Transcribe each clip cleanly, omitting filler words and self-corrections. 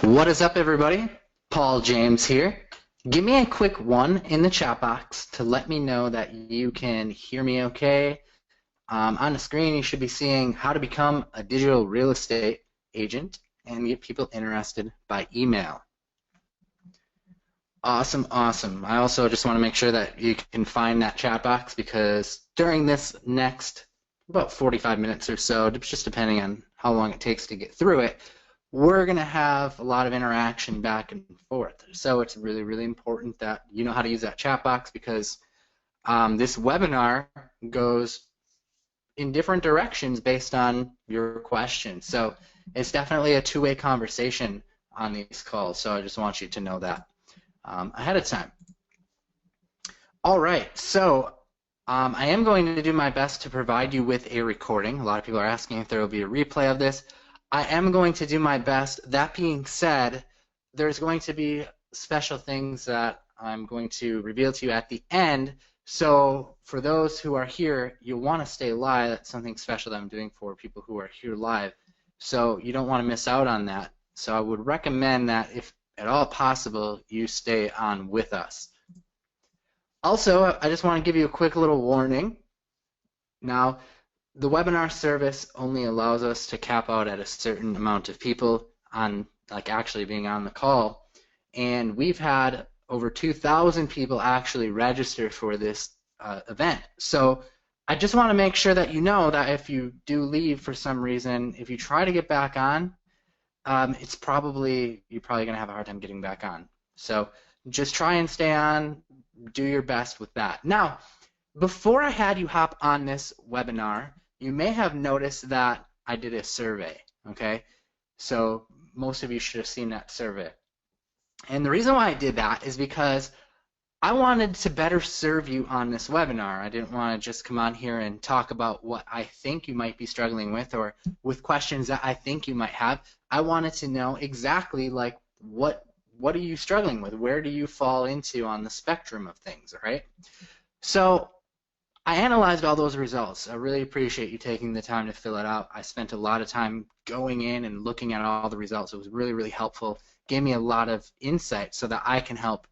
What is up, everybody? Paul James here. Give me a quick one in the chat box to let me know that you can hear me okay. On the screen, you should be seeing how to become a digital real estate agent and get people interested by email. Awesome, awesome. I also just want to make sure that you can find that chat box because during this next about 45 minutes or so, just depending on how long it takes to get through it, we're going to have a lot of interaction back and forth. So it's really, really important that you know how to use that chat box because this webinar goes in different directions based on your questions. So it's definitely a two-way conversation on these calls. So I just want you to know that ahead of time. All right, so I am going to do my best to provide you with a recording. A lot of people are asking if there will be a replay of this. I am going to do my best. That being said, there's going to be special things that I'm going to reveal to you at the end. So for those who are here, you'll want to stay live. That's something special that I'm doing for people who are here live. So you don't want to miss out on that. So I would recommend that if at all possible, you stay on with us. Also, I just want to give you a quick little warning. Now, the webinar service only allows us to cap out at a certain amount of people on, like, actually being on the call, and we've had over 2,000 people actually register for this event. So I just want to make sure that you know that if you do leave for some reason, if you try to get back on, you're probably going to have a hard time getting back on. So just try and stay on, do your best with that. Now, before I had you hop on this webinar, you may have noticed that I did a survey, okay? So most of you should have seen that survey. And the reason why I did that is because I wanted to better serve you on this webinar. I didn't want to just come on here and talk about what I think you might be struggling with or with questions that I think you might have. I wanted to know exactly like what are you struggling with? Where do you fall into on the spectrum of things, all right? So I analyzed all those results. I really appreciate you taking the time to fill it out. I spent a lot of time going in and looking at all the results. It was really, really helpful. Gave me a lot of insight so that I can help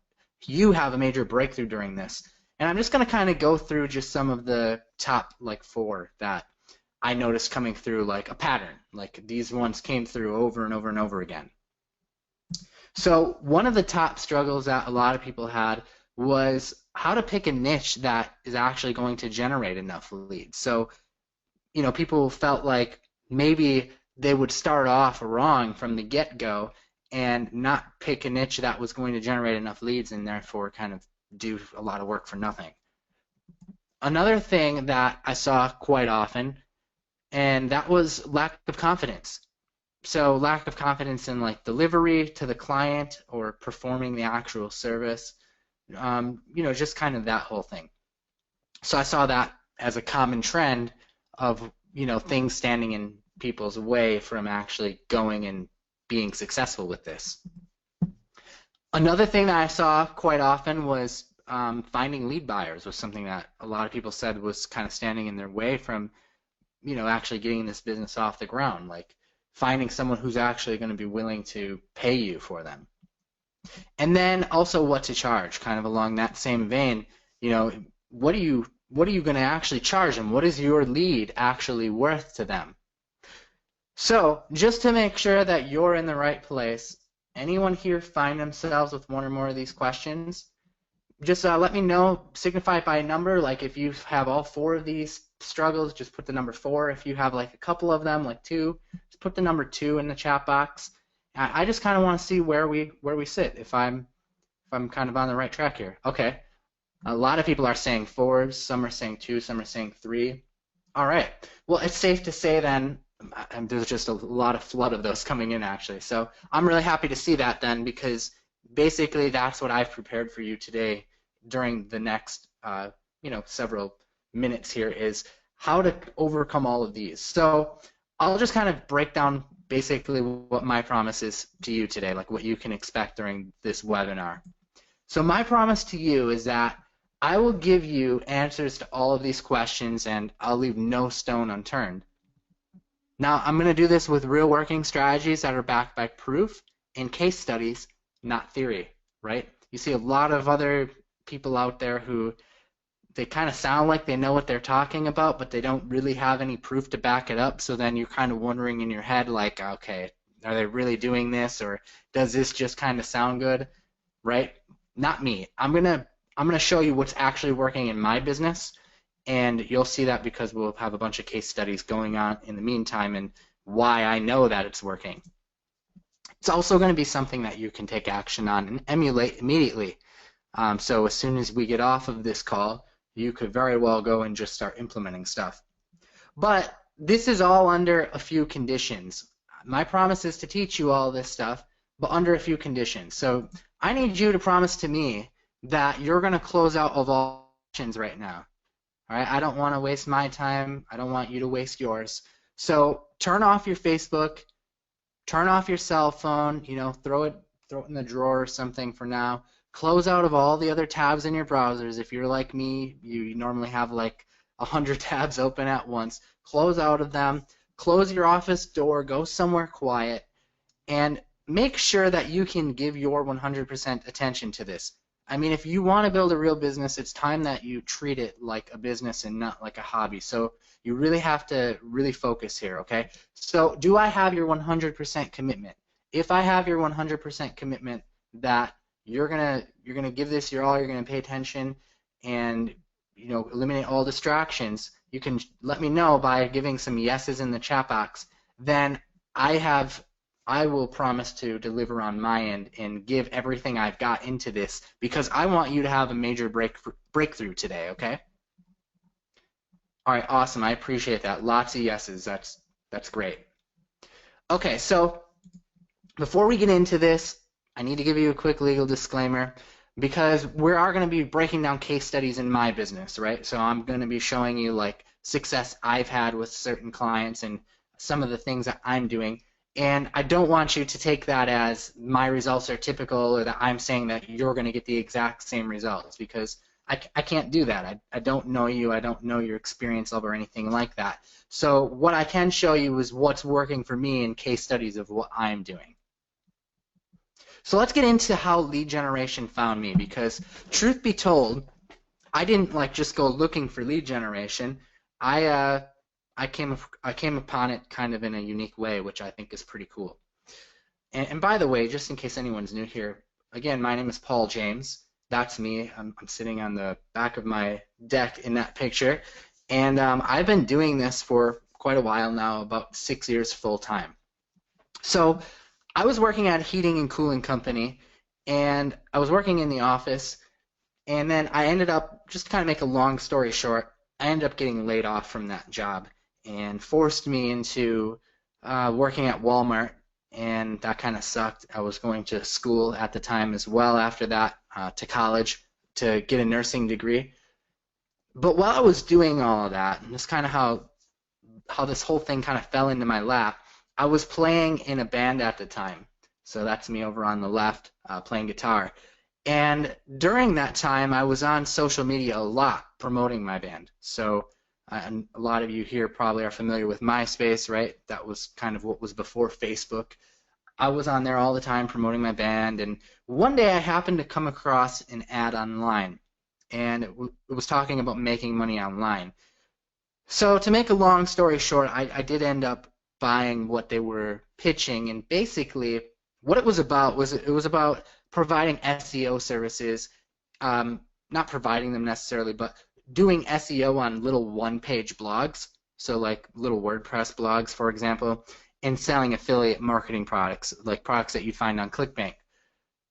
you have a major breakthrough during this. And I'm just going to kind of go through just some of the top like 4 that I noticed coming through like a pattern. Like these ones came through over and over and over again. So one of the top struggles that a lot of people had was how to pick a niche that is actually going to generate enough leads. So, you know, people felt like maybe they would start off wrong from the get-go and not pick a niche that was going to generate enough leads and therefore kind of do a lot of work for nothing. Another thing that I saw quite often, and that was lack of confidence. So lack of confidence in like delivery to the client or performing the actual service. You know, just kind of that whole thing. So I saw that as a common trend of, you know, things standing in people's way from actually going and being successful with this. Another thing that I saw quite often was finding lead buyers was something that a lot of people said was kind of standing in their way from, you know, actually getting this business off the ground, like finding someone who's actually going to be willing to pay you for them. And then also what to charge, kind of along that same vein, you know, what are you going to actually charge them? What is your lead actually worth to them? So just to make sure that you're in the right place, anyone here find themselves with one or more of these questions, just let me know, signify it by a number. Like if you have all 4 of these struggles, just put the number 4. If you have like a couple of them, like 2, just put the number 2 in the chat box. I just kind of want to see where we sit, if I'm kind of on the right track here. Okay, a lot of people are saying 4s, some are saying 2, some are saying 3. All right, well it's safe to say then, and there's just a lot of flood of those coming in actually. So I'm really happy to see that then, because basically that's what I've prepared for you today during the next you know, several minutes here, is how to overcome all of these. So I'll just kind of break down basically what my promise is to you today, like what you can expect during this webinar. So my promise to you is that I will give you answers to all of these questions and I'll leave no stone unturned. Now, I'm going to do this with real working strategies that are backed by proof and case studies, not theory, right? You see a lot of other people out there who they kind of sound like they know what they're talking about, but they don't really have any proof to back it up. So then you're kind of wondering in your head, like, okay, are they really doing this, or does this just kind of sound good, right? Not me. I'm gonna show you what's actually working in my business, and you'll see that because we'll have a bunch of case studies going on in the meantime and why I know that it's working. It's also going to be something that you can take action on and emulate immediately. So as soon as we get off of this call, you could very well go and just start implementing stuff. But this is all under a few conditions. My promise is to teach you all this stuff, but under a few conditions. So I need you to promise to me that you're going to close out of all options right now. All right? I don't want to waste my time. I don't want you to waste yours. So turn off your Facebook, turn off your cell phone, throw it in the drawer or something for now. Close out of all the other tabs in your browsers. If you're like me, you normally have like 100 tabs open at once. Close out of them. Close your office door. Go somewhere quiet. And make sure that you can give your 100% attention to this. I mean, if you want to build a real business, it's time that you treat it like a business and not like a hobby. So you really have to really focus here, okay? So do I have your 100% commitment? If I have your 100% commitment that you're gonna give this your all, you're gonna pay attention, and eliminate all distractions, you can let me know by giving some yeses in the chat box. Then I will promise to deliver on my end and give everything I've got into this because I want you to have a major breakthrough today, okay? All right, awesome. I appreciate that. Lots of yeses. That's great. Okay, so before we get into this, I need to give you a quick legal disclaimer because we are going to be breaking down case studies in my business, right? So I'm going to be showing you like success I've had with certain clients and some of the things that I'm doing. And I don't want you to take that as my results are typical or that I'm saying that you're going to get the exact same results because I can't do that. I don't know you. I don't know your experience level or anything like that. So what I can show you is what's working for me in case studies of what I'm doing. So let's get into how lead generation found me because truth be told, I didn't just go looking for lead generation. I came upon it kind of in a unique way, which I think is pretty cool. And by the way, just in case anyone's new here, again, my name is Paul James. That's me. I'm sitting on the back of my deck in that picture. And I've been doing this for quite a while now, about 6 years full time. So I was working at a heating and cooling company, and I was working in the office, and then I ended up, just to kind of make a long story short, I ended up getting laid off from that job and forced me into working at Walmart, and that kind of sucked. I was going to school at the time as well after that, to college to get a nursing degree. But while I was doing all of that, and that's kind of how this whole thing kind of fell into my lap, I was playing in a band at the time. So that's me over on the left, playing guitar. And during that time, I was on social media a lot promoting my band. So and a lot of you here probably are familiar with MySpace, right? That was kind of what was before Facebook. I was on there all the time promoting my band, and one day I happened to come across an ad online, and it was talking about making money online. So to make a long story short, I did end up buying what they were pitching, and basically what it was about was it was about providing SEO services, not providing them necessarily, but doing SEO on little one-page blogs, so like little WordPress blogs, for example, and selling affiliate marketing products, like products that you'd find on ClickBank.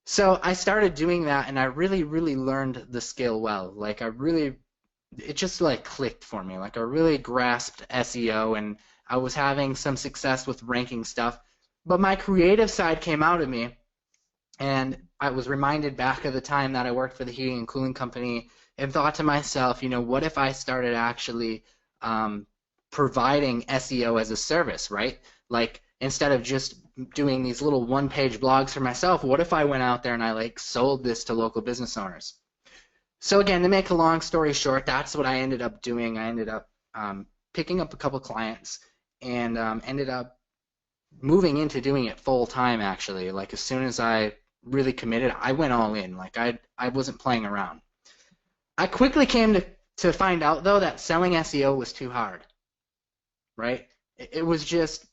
So I started doing that, and I really, really learned the skill well. It just clicked for me. Like I really grasped SEO, and I was having some success with ranking stuff. But my creative side came out of me, and I was reminded back of the time that I worked for the heating and cooling company and thought to myself, what if I started actually providing SEO as a service, right? Like instead of just doing these little one-page blogs for myself, what if I went out there and I sold this to local business owners? So again, to make a long story short, that's what I ended up doing. I ended up picking up a couple clients and ended up moving into doing it full time actually. Like as soon as I really committed, I went all in. Like I wasn't playing around. I quickly came to find out though that selling SEO was too hard, right? It was just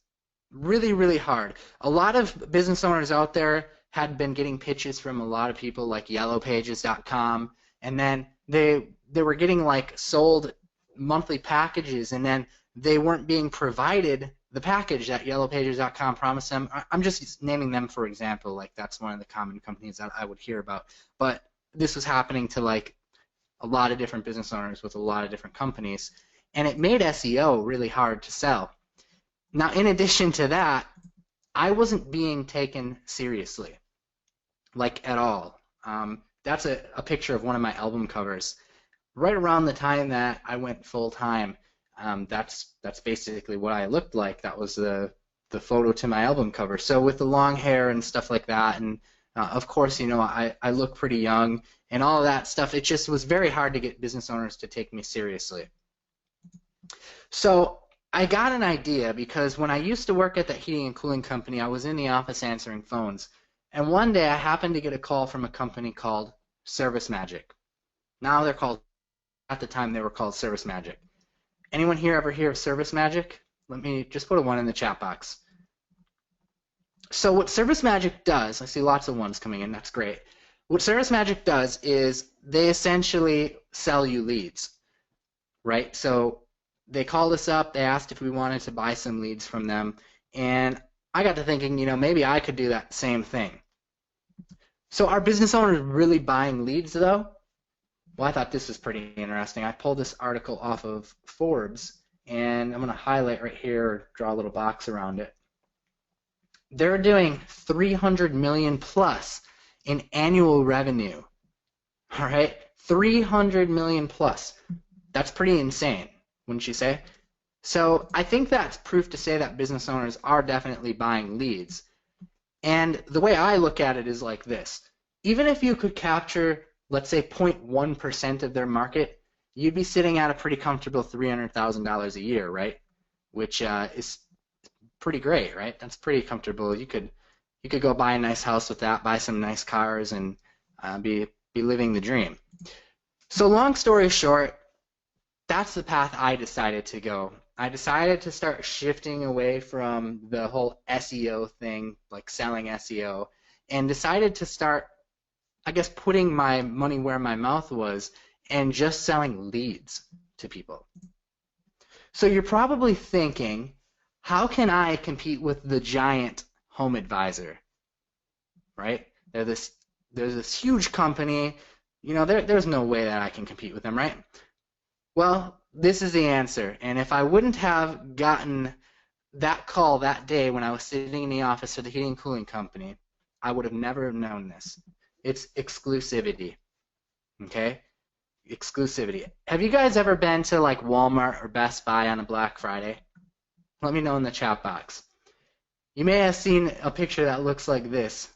really, really hard. A lot of business owners out there had been getting pitches from a lot of people like yellowpages.com, and then they were getting like sold monthly packages, and then they weren't being provided the package that yellowpages.com promised them. I'm just naming them for example, like that's one of the common companies that I would hear about. But this was happening to like a lot of different business owners with a lot of different companies, and it made SEO really hard to sell. Now, in addition to that, I wasn't being taken seriously, like at all. That's a picture of one of my album covers. Right around the time that I went full time, that's basically what I looked like. That was the photo to my album cover. So with the long hair and stuff like that, and of course, you know, I look pretty young and all of that stuff. It just was very hard to get business owners to take me seriously. So I got an idea because when I used to work at that heating and cooling company, I was in the office answering phones. And one day I happened to get a call from a company called Service Magic. Now they're called, at the time they were called Service Magic. Anyone here ever hear of Service Magic? Let me just put a 1 in the chat box. So what Service Magic does, I see lots of ones coming in, that's great. What Service Magic does is they essentially sell you leads, right? So they called us up, they asked if we wanted to buy some leads from them, and I got to thinking, you know, maybe I could do that same thing. So are business owners really buying leads though? Well, I thought this was pretty interesting. I pulled this article off of Forbes, and I'm going to highlight right here, or draw a little box around it. They're doing 300 million plus in annual revenue. All right, 300 million plus. That's pretty insane, wouldn't you say? So I think that's proof to say that business owners are definitely buying leads. And the way I look at it is like this. Even if you could capture, let's say, 0.1% of their market, you'd be sitting at a pretty comfortable $300,000 a year, right? Which is pretty great, right? That's pretty comfortable. You could go buy a nice house with that, buy some nice cars, and be living the dream. So long story short, that's the path I decided to go. I decided to start shifting away from the whole SEO thing, like selling SEO, and decided to start, I guess, putting my money where my mouth was and just selling leads to people. So you're probably thinking, how can I compete with the giant Home Advisor, right? They're this huge company. You know, there's no way that I can compete with them, right? Well, this is the answer. And if I wouldn't have gotten that call that day when I was sitting in the office for the heating and cooling company, I would have never known this. It's exclusivity. Okay? Exclusivity. Have you guys ever been to like Walmart or Best Buy on a Black Friday? Let me know in the chat box. You may have seen a picture that looks like this.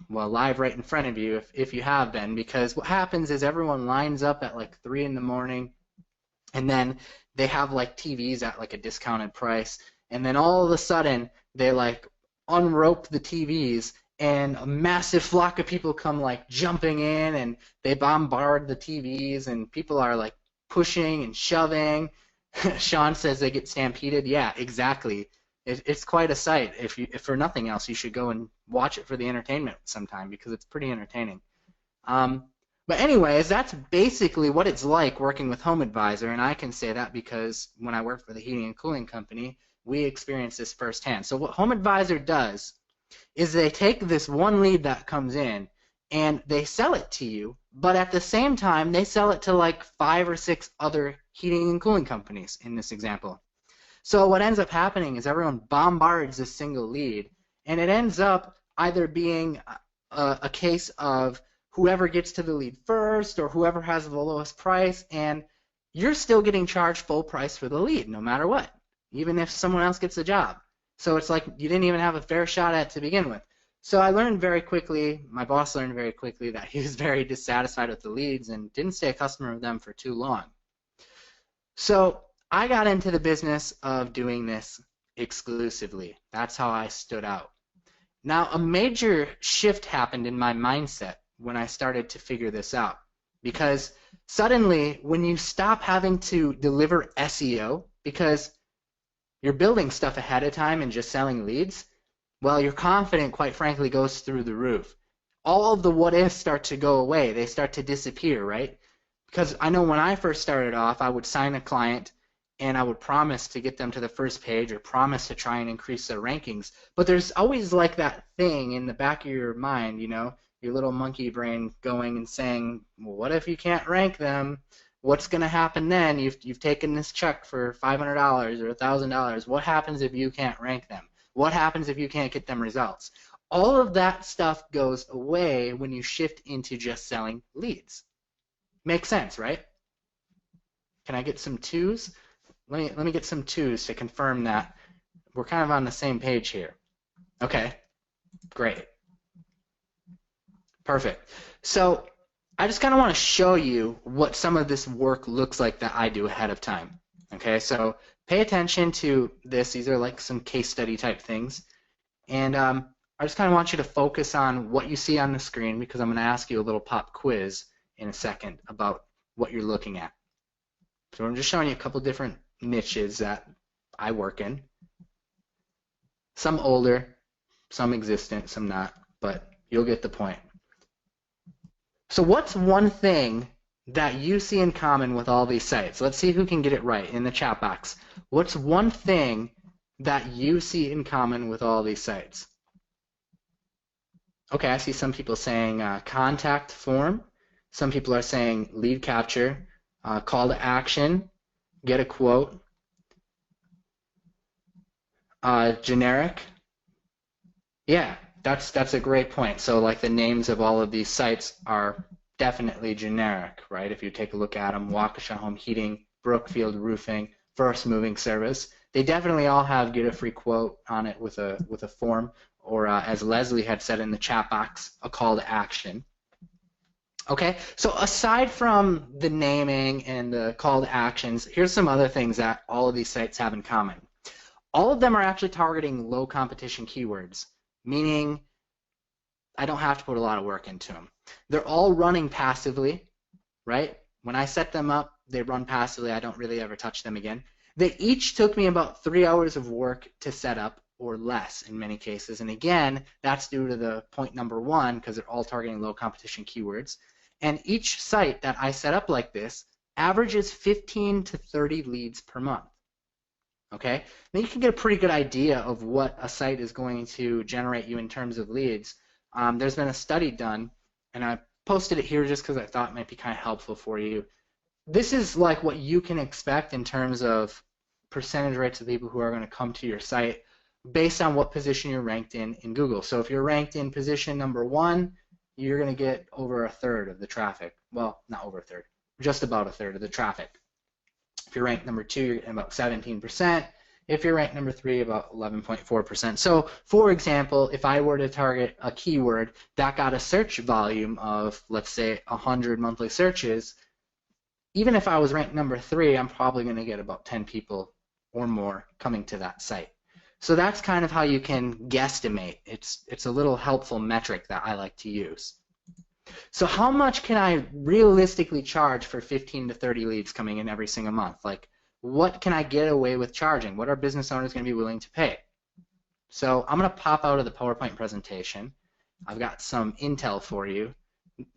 Well, live right in front of you if you have been, because what happens is everyone lines up at like 3 in the morning, and then they have like TVs at like a discounted price, and then all of a sudden they like unrope the TVs, and a massive flock of people come like jumping in, and they bombard the TVs, and people are like pushing and shoving. Sean says they get stampeded. Yeah, exactly. It's quite a sight. If for nothing else, you should go and watch it for the entertainment sometime, because it's pretty entertaining. But anyways, that's basically what it's like working with Home Advisor, and I can say that because when I worked for the heating and cooling company, we experienced this firsthand. So what Home Advisor does is they take this one lead that comes in and they sell it to you, but at the same time they sell it to like 5 or 6 other heating and cooling companies in this example. So what ends up happening is everyone bombards a single lead, and it ends up either being a case of whoever gets to the lead first or whoever has the lowest price, and you're still getting charged full price for the lead no matter what, even if someone else gets the job. So it's like you didn't even have a fair shot at it to begin with. So I learned very quickly, my boss learned very quickly, that he was very dissatisfied with the leads and didn't stay a customer of them for too long. So I got into the business of doing this exclusively. That's how I stood out. Now, a major shift happened in my mindset when I started to figure this out. Because suddenly, when you stop having to deliver SEO, because you're building stuff ahead of time and just selling leads, well, your confidence, quite frankly, goes through the roof. All of the what ifs start to go away. They start to disappear, right? Because I know when I first started off, I would sign a client and I would promise to get them to the first page or promise to try and increase their rankings. But there's always like that thing in the back of your mind, you know, your little monkey brain going and saying, well, what if you can't rank them? What's going to happen then? You've taken this check for $500 or $1,000. What happens if you can't rank them? What happens if you can't get them results? All of that stuff goes away when you shift into just selling leads. Makes sense, right? Can I get some twos? Let me get some twos to confirm that we're kind of on the same page here. Okay, great. Perfect. So I just kind of want to show you what some of this work looks like that I do ahead of time. Okay, so pay attention to this. These are like some case study type things. And I just kind of want you to focus on what you see on the screen because I'm going to ask you a little pop quiz in a second about what you're looking at. So I'm just showing you a couple different niches that I work in. Some older, some existent, some not, but you'll get the point. So what's one thing that you see in common with all these sites? Let's see who can get it right in the chat box. What's one thing that you see in common with all these sites? Okay, I see some people saying contact form. Some people are saying lead capture, call to action, get a quote, generic. Yeah, that's a great point. So like the names of all of these sites are definitely generic, right? If you take a look at them, Waukesha Home Heating, Brookfield Roofing, First Moving Service, they definitely all have get a free quote on it with a form, or as Leslie had said in the chat box, a call to action. Okay, so aside from the naming and the call to actions, here's some other things that all of these sites have in common. All of them are actually targeting low competition keywords, meaning I don't have to put a lot of work into them. They're all running passively, right? When I set them up, they run passively. I don't really ever touch them again. They each took me about 3 hours of work to set up, or less in many cases. And again, that's due to the point number one, because they're all targeting low competition keywords. And each site that I set up like this averages 15 to 30 leads per month. Okay, then you can get a pretty good idea of what a site is going to generate you in terms of leads. There's been a study done, and I posted it here just because I thought it might be kind of helpful for you. This is like what you can expect in terms of percentage rates of people who are going to come to your site based on what position you're ranked in Google. So if you're ranked in position number 1, you're going to get over a third of the traffic. Well, not over a third, just about a third of the traffic. If you're ranked number 2, you're getting about 17%. If you're ranked number 3, about 11.4%. So, for example, if I were to target a keyword that got a search volume of, let's say, 100 monthly searches, even if I was ranked number 3, I'm probably going to get about 10 people or more coming to that site. So that's kind of how you can guesstimate. It's a little helpful metric that I like to use. So how much can I realistically charge for 15 to 30 leads coming in every single month? Like, what can I get away with charging? What are business owners going to be willing to pay? So I'm going to pop out of the PowerPoint presentation. I've got some intel for you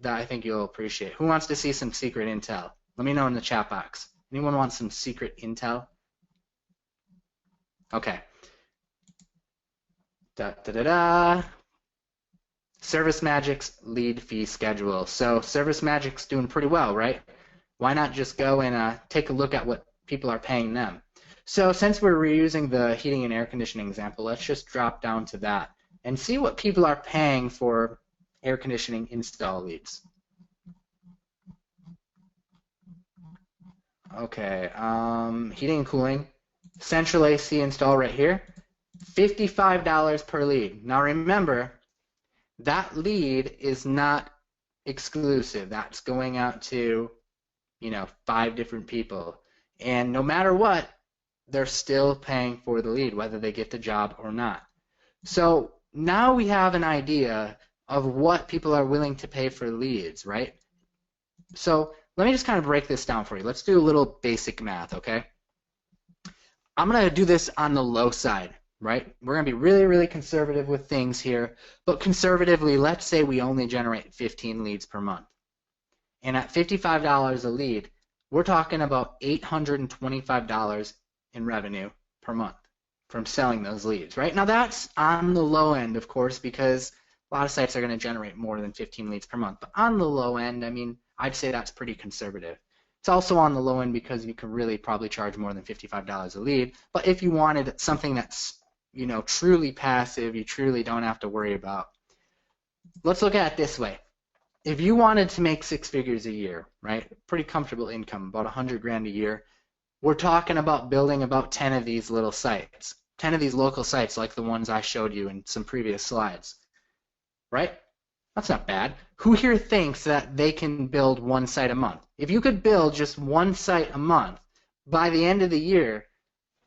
that I think you'll appreciate. Who wants to see some secret intel? Let me know in the chat box. Anyone want some secret intel? Okay. ServiceMagic's lead fee schedule. So ServiceMagic's doing pretty well, right? Why not just go and take a look at what people are paying them? So since we're reusing the heating and air conditioning example, let's just drop down to that and see what people are paying for air conditioning install leads. Okay, heating and cooling, central AC install right here, $55 per lead. Now remember, that lead is not exclusive. That's going out to, 5 different people. And no matter what, they're still paying for the lead, whether they get the job or not. So now we have an idea of what people are willing to pay for leads, right? So let me just kind of break this down for you. Let's do a little basic math, okay? I'm going to do this on the low side, right? We're going to be really, really conservative with things here, but conservatively, let's say we only generate 15 leads per month. And at $55 a lead, we're talking about $825 in revenue per month from selling those leads, right? Now that's on the low end, of course, because a lot of sites are going to generate more than 15 leads per month. But on the low end, I mean, I'd say that's pretty conservative. It's also on the low end because you could really probably charge more than $55 a lead. But if you wanted something that's, you know, truly passive, you truly don't have to worry about. Let's look at it this way. If you wanted to make 6 figures a year, right, pretty comfortable income, about 100 grand a year, we're talking about building about 10 of these little sites, 10 of these local sites like the ones I showed you in some previous slides, right? That's not bad. Who here thinks that they can build one site a month? If you could build just one site a month, by the end of the year,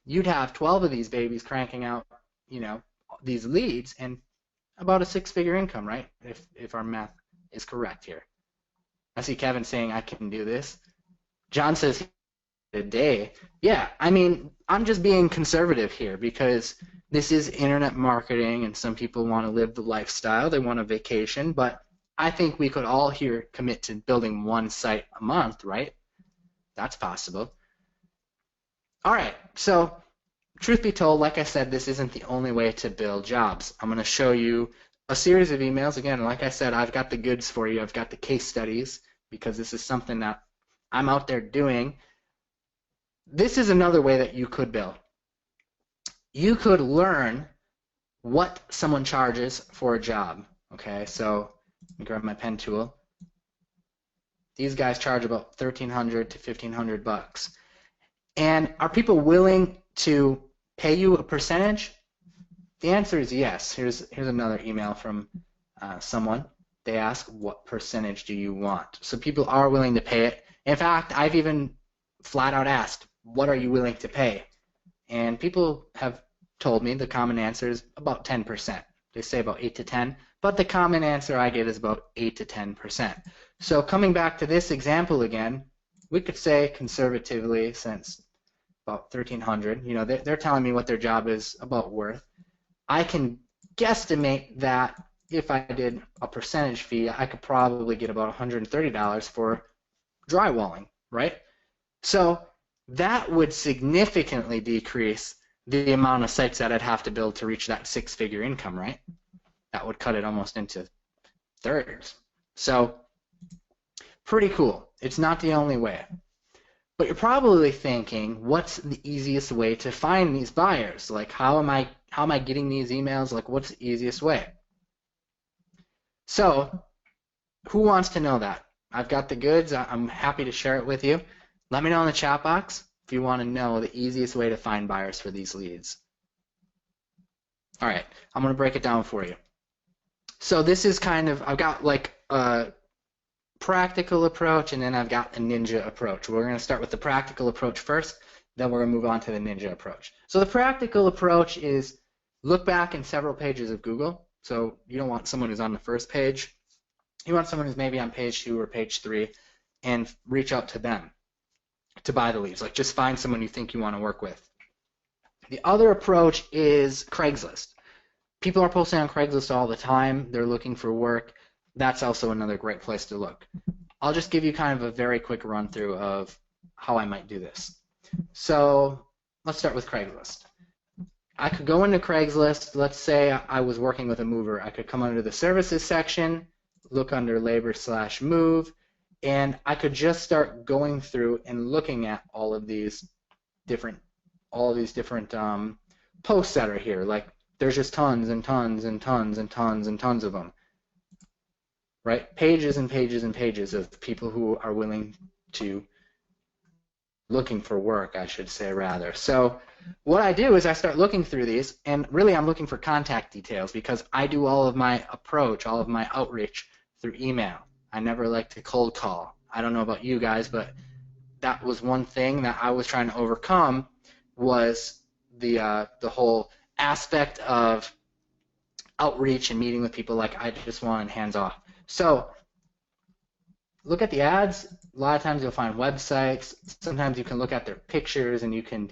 you'd have 12 of these babies cranking out, you know, these leads and about a 6-figure income, right? If our math is correct here. I see Kevin saying I can do this. John says a day. Yeah, I mean, I'm just being conservative here because this is internet marketing and some people want to live the lifestyle, they want a vacation, but I think we could all here commit to building one site a month, right? That's possible. All right, so truth be told, like I said, this isn't the only way to build jobs. I'm going to show you a series of emails. Again, like I said, I've got the goods for you. I've got the case studies because this is something that I'm out there doing. This is another way that you could build. You could learn what someone charges for a job. Okay, so let me grab my pen tool. These guys charge about $1,300 to $1,500. And are people willing to pay you a percentage? The answer is yes. Here's another email from someone. They ask, what percentage do you want? So people are willing to pay it. In fact, I've even flat out asked, what are you willing to pay? And people have told me the common answer is about 10%. They say about 8 to 10, but the common answer I get is about 8 to 10%. So coming back to this example again, we could say conservatively, since about 1,300, you know, they're telling me what their job is about worth. I can guesstimate that if I did a percentage fee, I could probably get about $130 for drywalling, right? So that would significantly decrease the amount of sites that I'd have to build to reach that 6-figure income, right? That would cut it almost into thirds. So pretty cool. It's not the only way. But you're probably thinking, what's the easiest way to find these buyers? Like, how am I getting these emails? Like, what's the easiest way? So, who wants to know that? I've got the goods. I'm happy to share it with you. Let me know in the chat box if you want to know the easiest way to find buyers for these leads. All right, I'm going to break it down for you. So this is kind of, I've got like a practical approach, and then I've got a ninja approach. We're going to start with the practical approach first, then we're going to move on to the ninja approach. So the practical approach is look back in several pages of Google. So you don't want someone who's on the first page. You want someone who's maybe on page 2 or page 3 and reach out to them to buy the leads. Like, just find someone you think you want to work with. The other approach is Craigslist. People are posting on Craigslist all the time. They're looking for work. That's also another great place to look. I'll just give you kind of a very quick run through of how I might do this. So let's start with Craigslist. I could go into Craigslist. Let's say I was working with a mover. I could come under the services section, look under labor/move, and I could just start going through and looking at all of these different posts that are here. Like, there's just tons and tons and tons and tons and tons of them, right? Pages and pages and pages of people who are willing to, looking for work, I should say, rather. So what I do is I start looking through these, and really I'm looking for contact details because I do all of my approach, all of my outreach through email. I never like to cold call. I don't know about you guys, but that was one thing that I was trying to overcome was the whole aspect of outreach and meeting with people. Like I just wanted hands off. So look at the ads. A lot of times you'll find websites. Sometimes you can look at their pictures and you can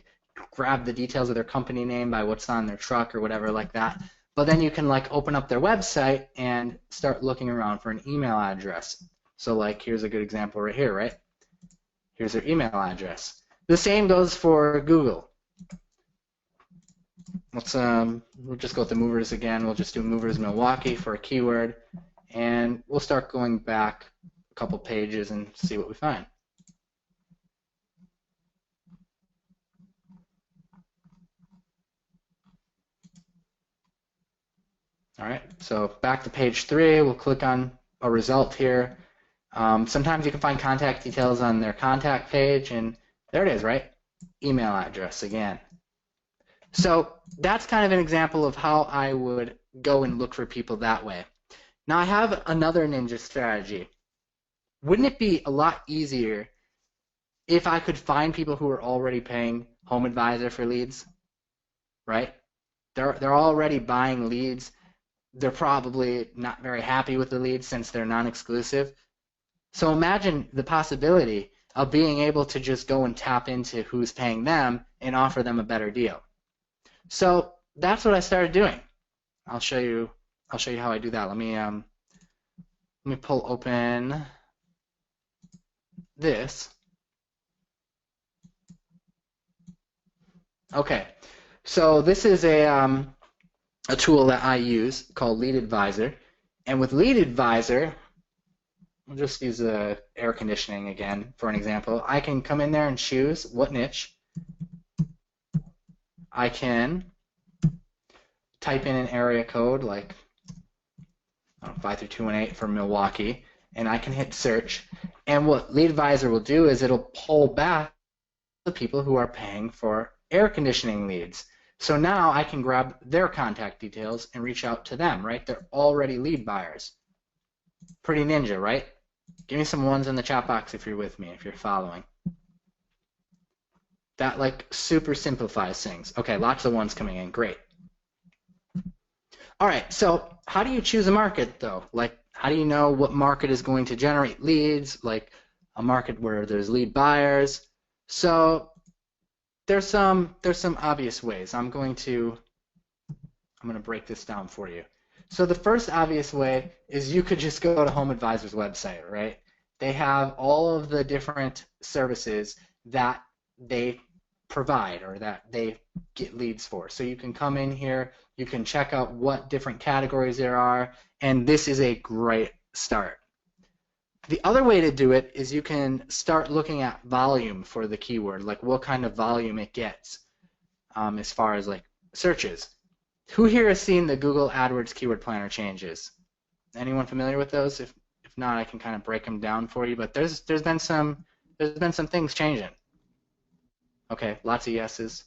grab the details of their company name by what's on their truck or whatever like that. But then you can like open up their website and start looking around for an email address. So like here's a good example right here, right? Here's their email address. The same goes for Google. Let's we'll just go with the movers again. We'll just do movers Milwaukee for a keyword, and we'll start going back a couple pages and see what we find. All right, so back to page 3. We'll click on a result here. Sometimes you can find contact details on their contact page, and there it is, right? Email address again. So that's kind of an example of how I would go and look for people that way. Now I have another ninja strategy. Wouldn't it be a lot easier if I could find people who are already paying HomeAdvisor for leads, right? They're already buying leads. They're probably not very happy with the leads since they're non-exclusive. So imagine the possibility of being able to just go and tap into who's paying them and offer them a better deal. So that's what I started doing. I'll show you how I do that. Let me pull open this. Okay, so this is a tool that I use called Lead Advisor, and with Lead Advisor, we'll just use air conditioning again for an example. I can come in there and choose what niche. I can type in an area code like 53218 for Milwaukee, and I can hit search. And what Lead Advisor will do is it'll pull back the people who are paying for air conditioning leads. So now I can grab their contact details and reach out to them, right? They're already lead buyers. Pretty ninja, right? Give me some ones in the chat box if you're with me, if you're following. That like super simplifies things. Okay, lots of ones coming in, great. All right, so how do you choose a market though? Like how do you know what market is going to generate leads, like a market where there's lead buyers? So there's some obvious ways. I'm going to break this down for you. So the first obvious way is you could just go to HomeAdvisor's website, right? They have all of the different services that they provide or that they get leads for. So you can come in here, you can check out what different categories there are, and this is a great start. The other way to do it is you can start looking at volume for the keyword, like what kind of volume it gets as far as like searches. Who here has seen the Google AdWords Keyword Planner changes? Anyone familiar with those? If not, I can kind of break them down for you. But there's been some things changing. Okay, lots of yeses,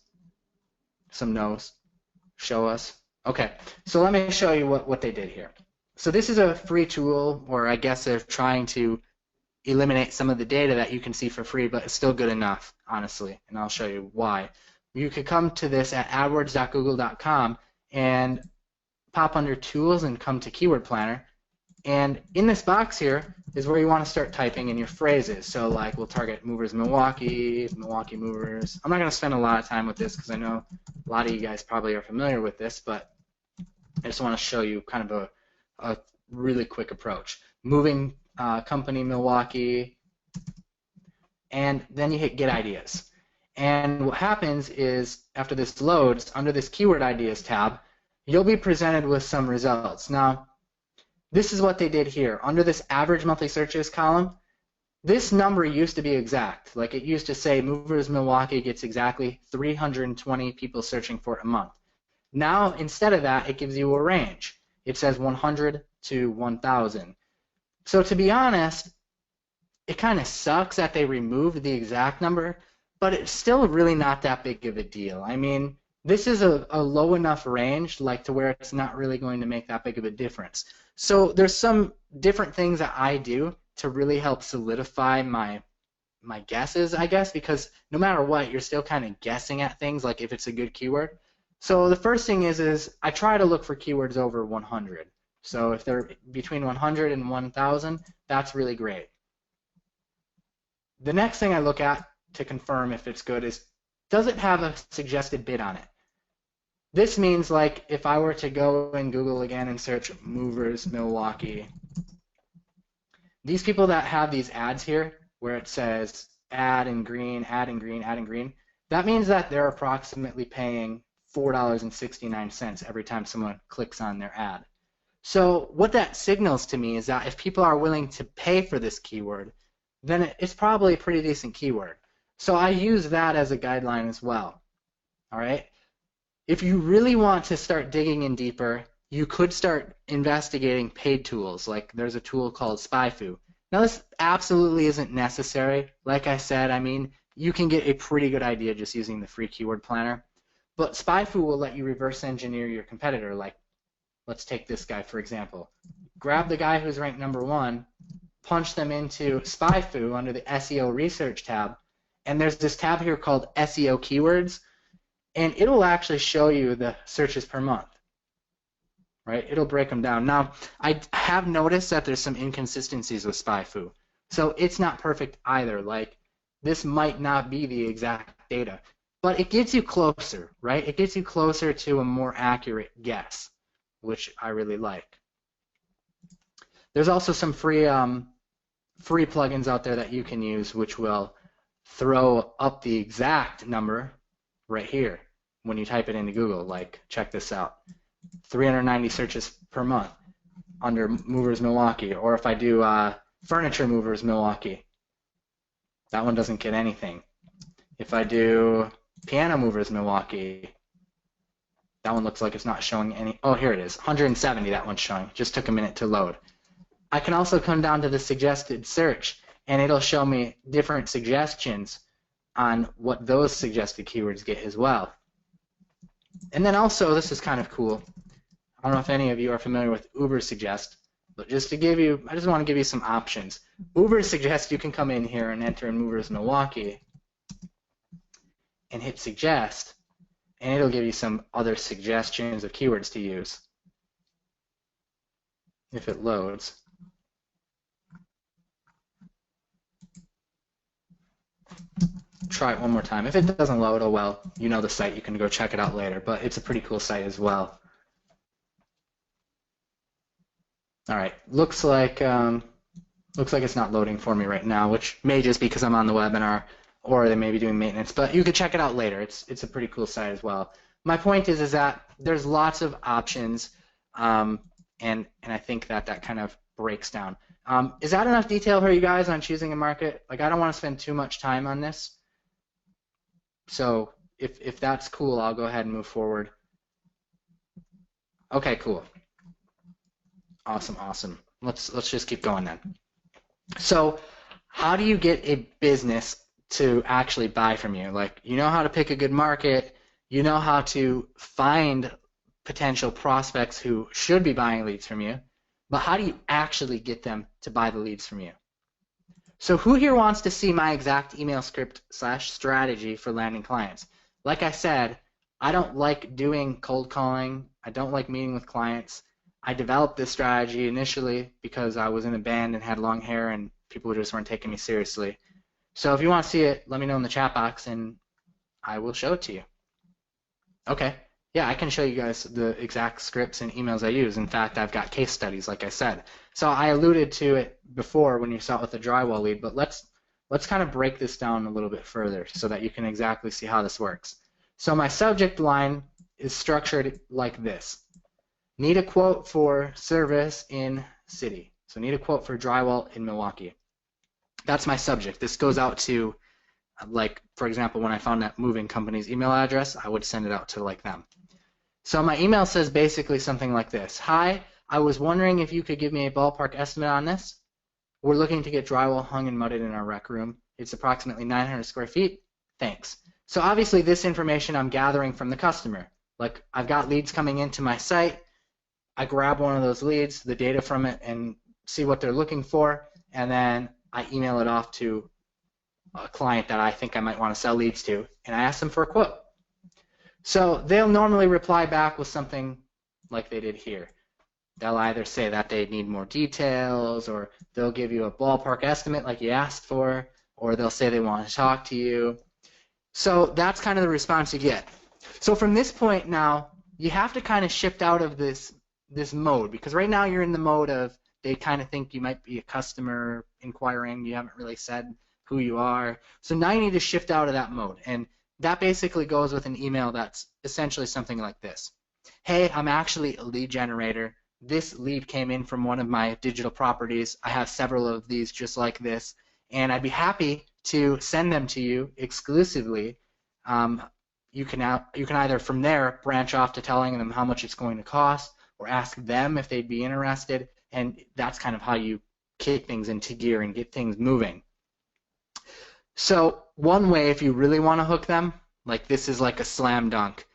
some nos. Show us. Okay, so let me show you what they did here. So this is a free tool, or I guess they're trying to eliminate some of the data that you can see for free, but it's still good enough, honestly, and I'll show you why. You could come to this at adwords.google.com and pop under Tools and come to Keyword Planner, and in this box here is where you want to start typing in your phrases. So like we'll target movers Milwaukee, Milwaukee movers. I'm not going to spend a lot of time with this because I know a lot of you guys probably are familiar with this, but I just want to show you kind of a really quick approach. Moving company Milwaukee, and then you hit Get Ideas. And what happens is after this loads, under this Keyword Ideas tab, you'll be presented with some results. Now, this is what they did here. Under this average monthly searches column, this number used to be exact. Like it used to say Movers Milwaukee gets exactly 320 people searching for it a month. Now, instead of that, it gives you a range. It says 100 to 1,000. So to be honest, it kind of sucks that they removed the exact number, but it's still really not that big of a deal. I mean, this is a low enough range like to where it's not really going to make that big of a difference. So there's some different things that I do to really help solidify my my guesses, I guess, because no matter what, you're still kind of guessing at things, like if it's a good keyword. So the first thing is I try to look for keywords over 100. So if they're between 100 and 1,000, that's really great. The next thing I look at to confirm if it's good is, does it have a suggested bid on it? This means, like, if I were to go in Google again and search movers Milwaukee, these people that have these ads here where it says ad in green, ad in green, ad in green, that means that they're approximately paying $4.69 every time someone clicks on their ad. So what that signals to me is that if people are willing to pay for this keyword, then it's probably a pretty decent keyword. So I use that as a guideline as well. All right. If you really want to start digging in deeper, you could start investigating paid tools. Like there's a tool called SpyFu. Now this absolutely isn't necessary. Like I said, I mean, you can get a pretty good idea just using the free keyword planner. But SpyFu will let you reverse engineer your competitor. Like, let's take this guy for example. Grab the guy who's ranked #1, punch them into SpyFu under the SEO research tab, and there's this tab here called SEO keywords, and it'll actually show you the searches per month, right? It'll break them down. Now, I have noticed that there's some inconsistencies with SpyFu, so it's not perfect either. Like, this might not be the exact data, but it gets you closer, right? It gets you closer to a more accurate guess, which I really like. There's also some free plugins out there that you can use, which will throw up the exact number right here when you type it into Google. Like, check this out, 390 searches per month under movers Milwaukee. Or if I do furniture movers Milwaukee, that one doesn't get anything. If I do piano movers Milwaukee, that one looks like it's not showing any. Oh, here it is, 170. That one's showing. Just took a minute to load. I can also come down to the suggested search, and it'll show me different suggestions on what those suggested keywords get as well. And then also, this is kind of cool. I don't know if any of you are familiar with Uber Suggest, but just to give you, I just want to give you some options. Uber Suggest, you can come in here and enter in movers Milwaukee and hit suggest, and it'll give you some other suggestions of keywords to use if it loads. Try it one more time. If it doesn't load, oh well, you know the site, you can go check it out later, but it's a pretty cool site as well. All right, looks like it's not loading for me right now, which may just be because I'm on the webinar, or they may be doing maintenance, but you could check it out later. It's a pretty cool site as well. My point is that there's lots of options, and I think that kind of breaks down. Is that enough detail for you guys on choosing a market? Like, I don't want to spend too much time on this. So if that's cool, I'll go ahead and move forward. Okay, cool. Awesome, awesome. Let's just keep going then. So how do you get a business to actually buy from you? Like, you know how to pick a good market, you know how to find potential prospects who should be buying leads from you, but how do you actually get them to buy the leads from you? So who here wants to see my exact email script / strategy for landing clients? Like I said, I don't like doing cold calling. I don't like meeting with clients. I developed this strategy initially because I was in a band and had long hair and people just weren't taking me seriously. So if you want to see it, let me know in the chat box and I will show it to you. Okay. Yeah, I can show you guys the exact scripts and emails I use. In fact, I've got case studies, like I said. So I alluded to it before when you saw it with the drywall lead, but let's kind of break this down a little bit further so that you can exactly see how this works. So my subject line is structured like this. Need a quote for service in city. So need a quote for drywall in Milwaukee. That's my subject. This goes out to, like, for example, when I found that moving company's email address, I would send it out to like them. So my email says basically something like this. Hi, I was wondering if you could give me a ballpark estimate on this. We're looking to get drywall hung and mudded in our rec room. It's approximately 900 square feet. Thanks. So obviously this information I'm gathering from the customer. Like, I've got leads coming into my site. I grab one of those leads, the data from it, and see what they're looking for, and then I email it off to a client that I think I might want to sell leads to, and I ask them for a quote. So they'll normally reply back with something like they did here. They'll either say that they need more details, or they'll give you a ballpark estimate like you asked for, or they'll say they want to talk to you. So that's kind of the response you get. So from this point now, you have to kind of shift out of this mode, because right now you're in the mode of they kind of think you might be a customer inquiring. You haven't really said who you are. So now you need to shift out of that mode. And that basically goes with an email that's essentially something like this. Hey, I'm actually a lead generator. This lead came in from one of my digital properties. I have several of these just like this, and I'd be happy to send them to you exclusively. You can either from there branch off to telling them how much it's going to cost, or ask them if they'd be interested, and that's kind of how you kick things into gear and get things moving. So one way, if you really want to hook them, like this is like a slam dunk,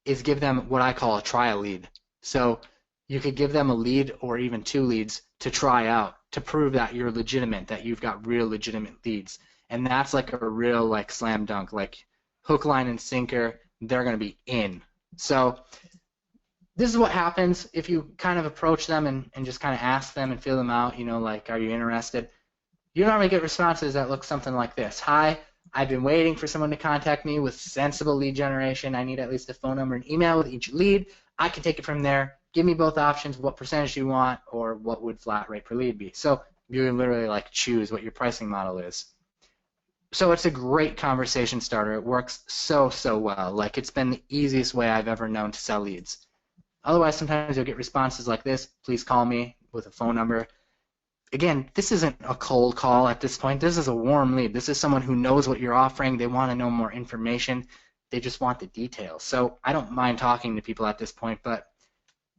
is give them what I call a trial lead. So you could give them a lead or even 2 leads to try out, to prove that you're legitimate, that you've got real legitimate leads. And that's like a real like slam dunk, like hook, line, and sinker. They're going to be in. So this is what happens if you kind of approach them and just kind of ask them and feel them out, you know, like, are you interested? You normally get responses that look something like this. Hi, I've been waiting for someone to contact me with sensible lead generation. I need at least a phone number and email with each lead. I can take it from there. Give me both options, what percentage you want, or what would flat rate per lead be. So you can literally like choose what your pricing model is. So it's a great conversation starter. It works so well. Like, it's been the easiest way I've ever known to sell leads. Otherwise, sometimes you'll get responses like this. Please call me with a phone number. Again, this isn't a cold call at this point. This is a warm lead. This is someone who knows what you're offering. They want to know more information. They just want the details. So I don't mind talking to people at this point, but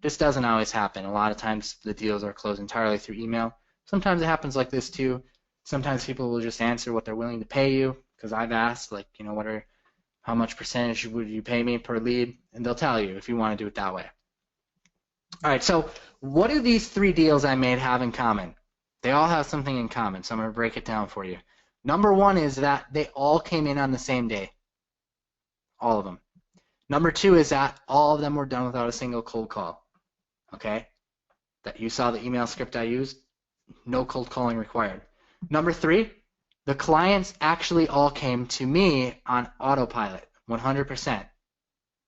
this doesn't always happen. A lot of times the deals are closed entirely through email. Sometimes it happens like this too. Sometimes people will just answer what they're willing to pay you, because I've asked, like, you know, how much percentage would you pay me per lead? And they'll tell you if you want to do it that way. All right, so what do these 3 deals I made have in common? They all have something in common, so I'm going to break it down for you. Number 1 is that they all came in on the same day. All of them. Number 2 is that all of them were done without a single cold call. Okay? That you saw the email script I used. No cold calling required. Number 3, the clients actually all came to me on autopilot, 100%.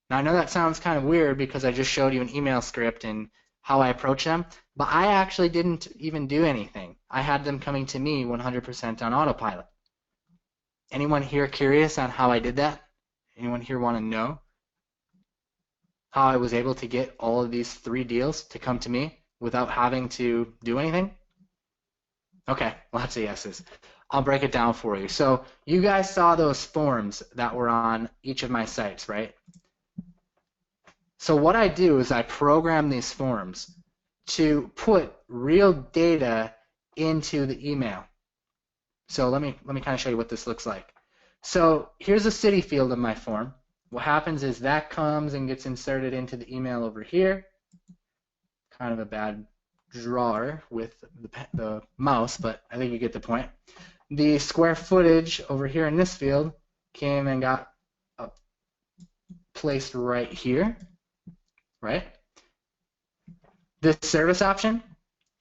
Now I know that sounds kind of weird because I just showed you an email script and how I approach them, but I actually didn't even do anything. I had them coming to me 100% on autopilot. Anyone here curious on how I did that? Anyone here want to know how I was able to get all of these 3 deals to come to me without having to do anything? Okay, lots of yeses. I'll break it down for you. So you guys saw those forms that were on each of my sites, right? So what I do is I program these forms to put real data into the email. So let me kind of show you what this looks like. So here's a city field of my form. What happens is that comes and gets inserted into the email over here. Kind of a bad drawer with the mouse, but I think you get the point. The square footage over here in this field came and got placed right here. Right? This service option,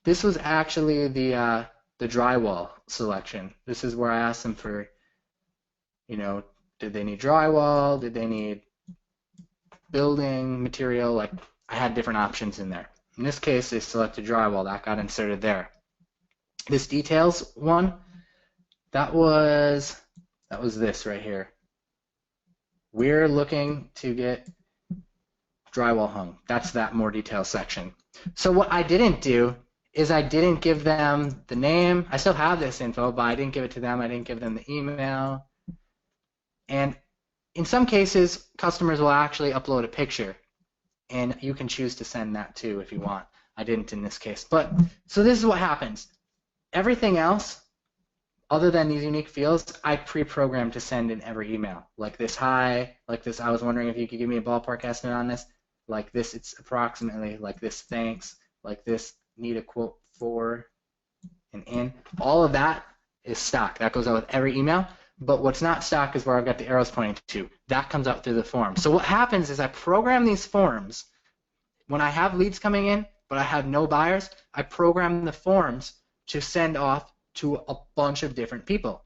this was actually the drywall selection. This is where I asked them for, you know, did they need drywall? Did they need building material? Like, I had different options in there. In this case, they selected drywall. That got inserted there. This details one, that was this right here. We're looking to get drywall hung. That's that more detail section. So what I didn't do is I didn't give them the name. I still have this info, but I didn't give it to them. I didn't give them the email. And in some cases, customers will actually upload a picture, and you can choose to send that too if you want. I didn't in this case. But so this is what happens. Everything else, other than these unique fields, I pre-programmed to send in every email. Like this, hi, like this, I was wondering if you could give me a ballpark estimate on this. Like this, it's approximately, like this, thanks, like this, need a quote for and in. All of that is stock. That goes out with every email. but what's not stock is where I've got the arrows pointing to. That comes out through the form. So what happens is I program these forms. When I have leads coming in, but I have no buyers, I program the forms to send off to a bunch of different people,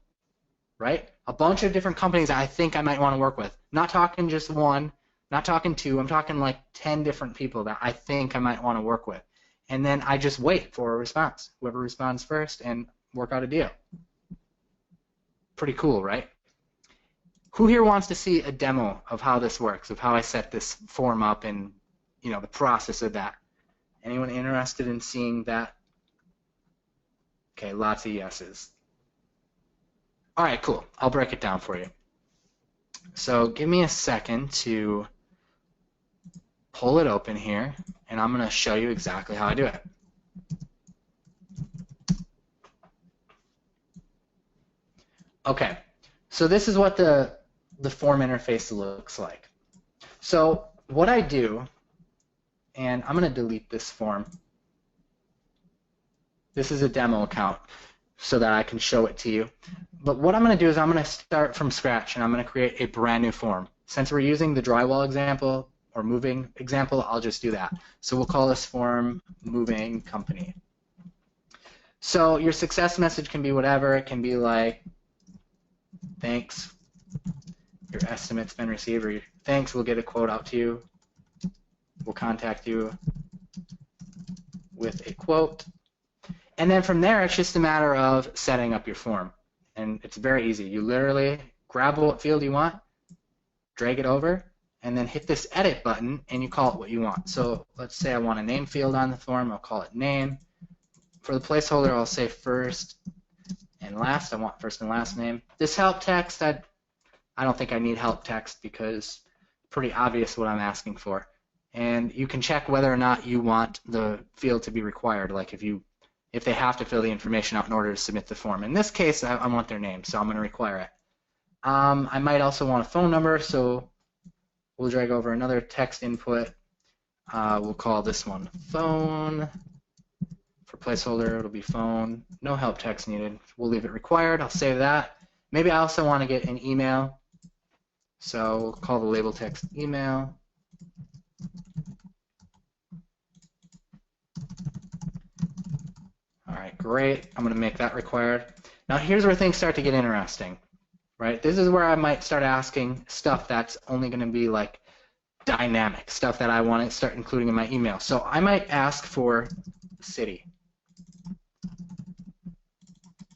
right? A bunch of different companies I think I might want to work with. Not talking just one, not talking two, I'm talking like 10 different people that I think I might want to work with. And then I just wait for a response. Whoever responds first and work out a deal. Pretty cool, right? Who here wants to see a demo of how this works, of how I set this form up and, you know, the process of that? Anyone interested in seeing that? Okay, lots of yeses. All right, cool. I'll break it down for you. So give me a second to pull it open here, and I'm going to show you exactly how I do it. Okay, so this is what the form interface looks like. So what I do, and I'm going to delete this form. This is a demo account so that I can show it to you. But what I'm going to do is I'm going to start from scratch, and I'm going to create a brand new form. Since we're using the drywall example or moving example, I'll just do that. So we'll call this form moving company. So your success message can be whatever. It can be like, thanks, your estimate's been received, or thanks, we'll get a quote out to you. We'll contact you with a quote. And then from there, it's just a matter of setting up your form. And it's very easy. You literally grab what field you want, drag it over, and then hit this edit button, and you call it what you want. So let's say I want a name field on the form. I'll call it name. For the placeholder, I'll say first and last. I want first and last name. This help text, I don't think I need help text because it's pretty obvious what I'm asking for. And you can check whether or not you want the field to be required, like if they have to fill the information out in order to submit the form. In this case, I want their name, so I'm going to require it. I might also want a phone number, so we'll drag over another text input. We'll call this one phone. For placeholder, it'll be phone. No help text needed. We'll leave it required. I'll save that. Maybe I also want to get an email, so we'll call the label text email. All right, great. I'm going to make that required. Now here's where things start to get interesting, right? This is where I might start asking stuff that's only going to be like dynamic, stuff that I want to start including in my email. So I might ask for city.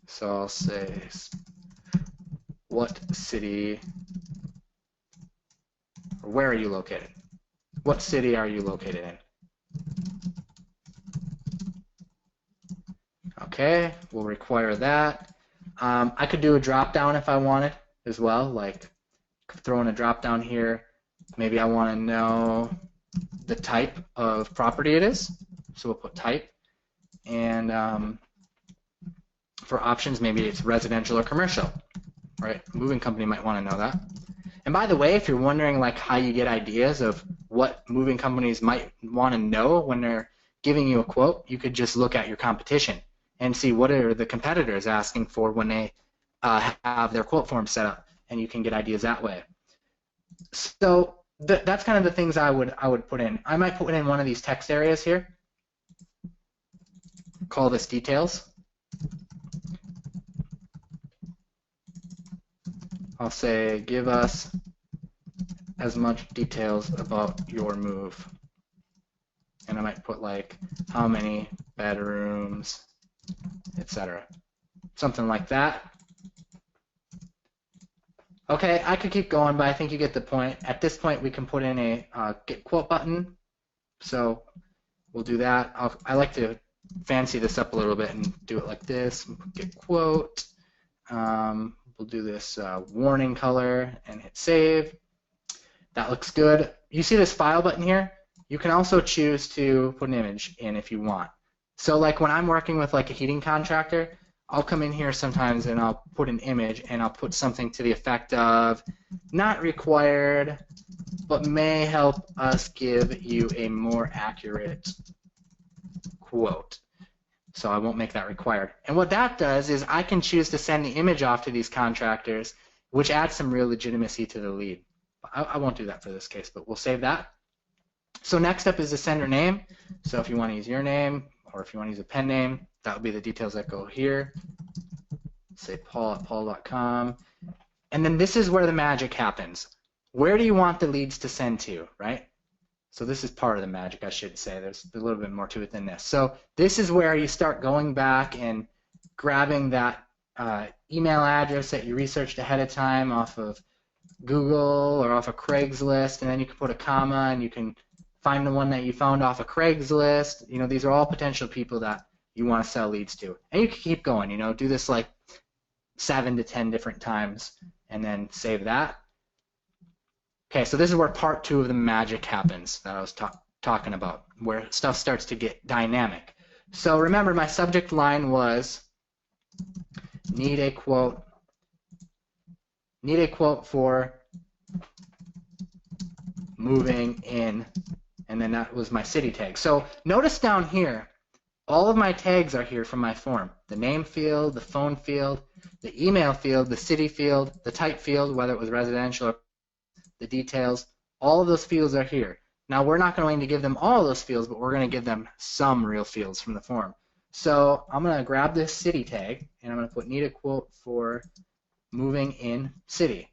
So I'll say, what city, or where are you located? What city are you located in? Okay, we'll require that. I could do a drop down if I wanted as well, like throw in a drop down here. Maybe I want to know the type of property it is, so we'll put type. And for options, maybe it's residential or commercial, right? A moving company might want to know that. And by the way, if you're wondering like how you get ideas of what moving companies might want to know when they're giving you a quote, you could just look at your competition and see what are the competitors asking for when they have their quote form set up, and you can get ideas that way. So that's kind of the things I would put in. I might put in one of these text areas here. Call this details. I'll say give us as much details about your move. And I might put like how many bedrooms, etc. Something like that. Okay, I could keep going, but I think you get the point. At this point, we can put in a get quote button. So we'll do that. I like to fancy this up a little bit and do it like this. Get quote. We'll do this warning color and hit save. That looks good. You see this file button here? You can also choose to put an image in if you want. So like when I'm working with like a heating contractor, I'll come in here sometimes and I'll put an image and I'll put something to the effect of not required, but may help us give you a more accurate quote. So I won't make that required. And what that does is I can choose to send the image off to these contractors, which adds some real legitimacy to the lead. I won't do that for this case, but we'll save that. So next up is the sender name. So if you want to use your name, or if you want to use a pen name, that would be the details that go here. Say paul@paul.com. And then this is where the magic happens. Where do you want the leads to send to, right? So this is part of the magic, I should say. There's a little bit more to it than this. So this is where you start going back and grabbing that email address that you researched ahead of time off of Google or off of Craigslist, and then you can put a comma and you can find the one that you found off of Craigslist. You know, these are all potential people that you want to sell leads to. And you can keep going, you know, do this like 7 to 10 different times and then save that. Okay, so this is where part 2 of the magic happens that I was talking about, where stuff starts to get dynamic. So remember, my subject line was need a quote for moving in, and then that was my city tag. So notice down here, all of my tags are here from my form. The name field, the phone field, the email field, the city field, the type field, whether it was residential or the details, all of those fields are here. Now we're not going to give them all those fields, but we're going to give them some real fields from the form. So I'm going to grab this city tag, and I'm going to put need a quote for moving in city.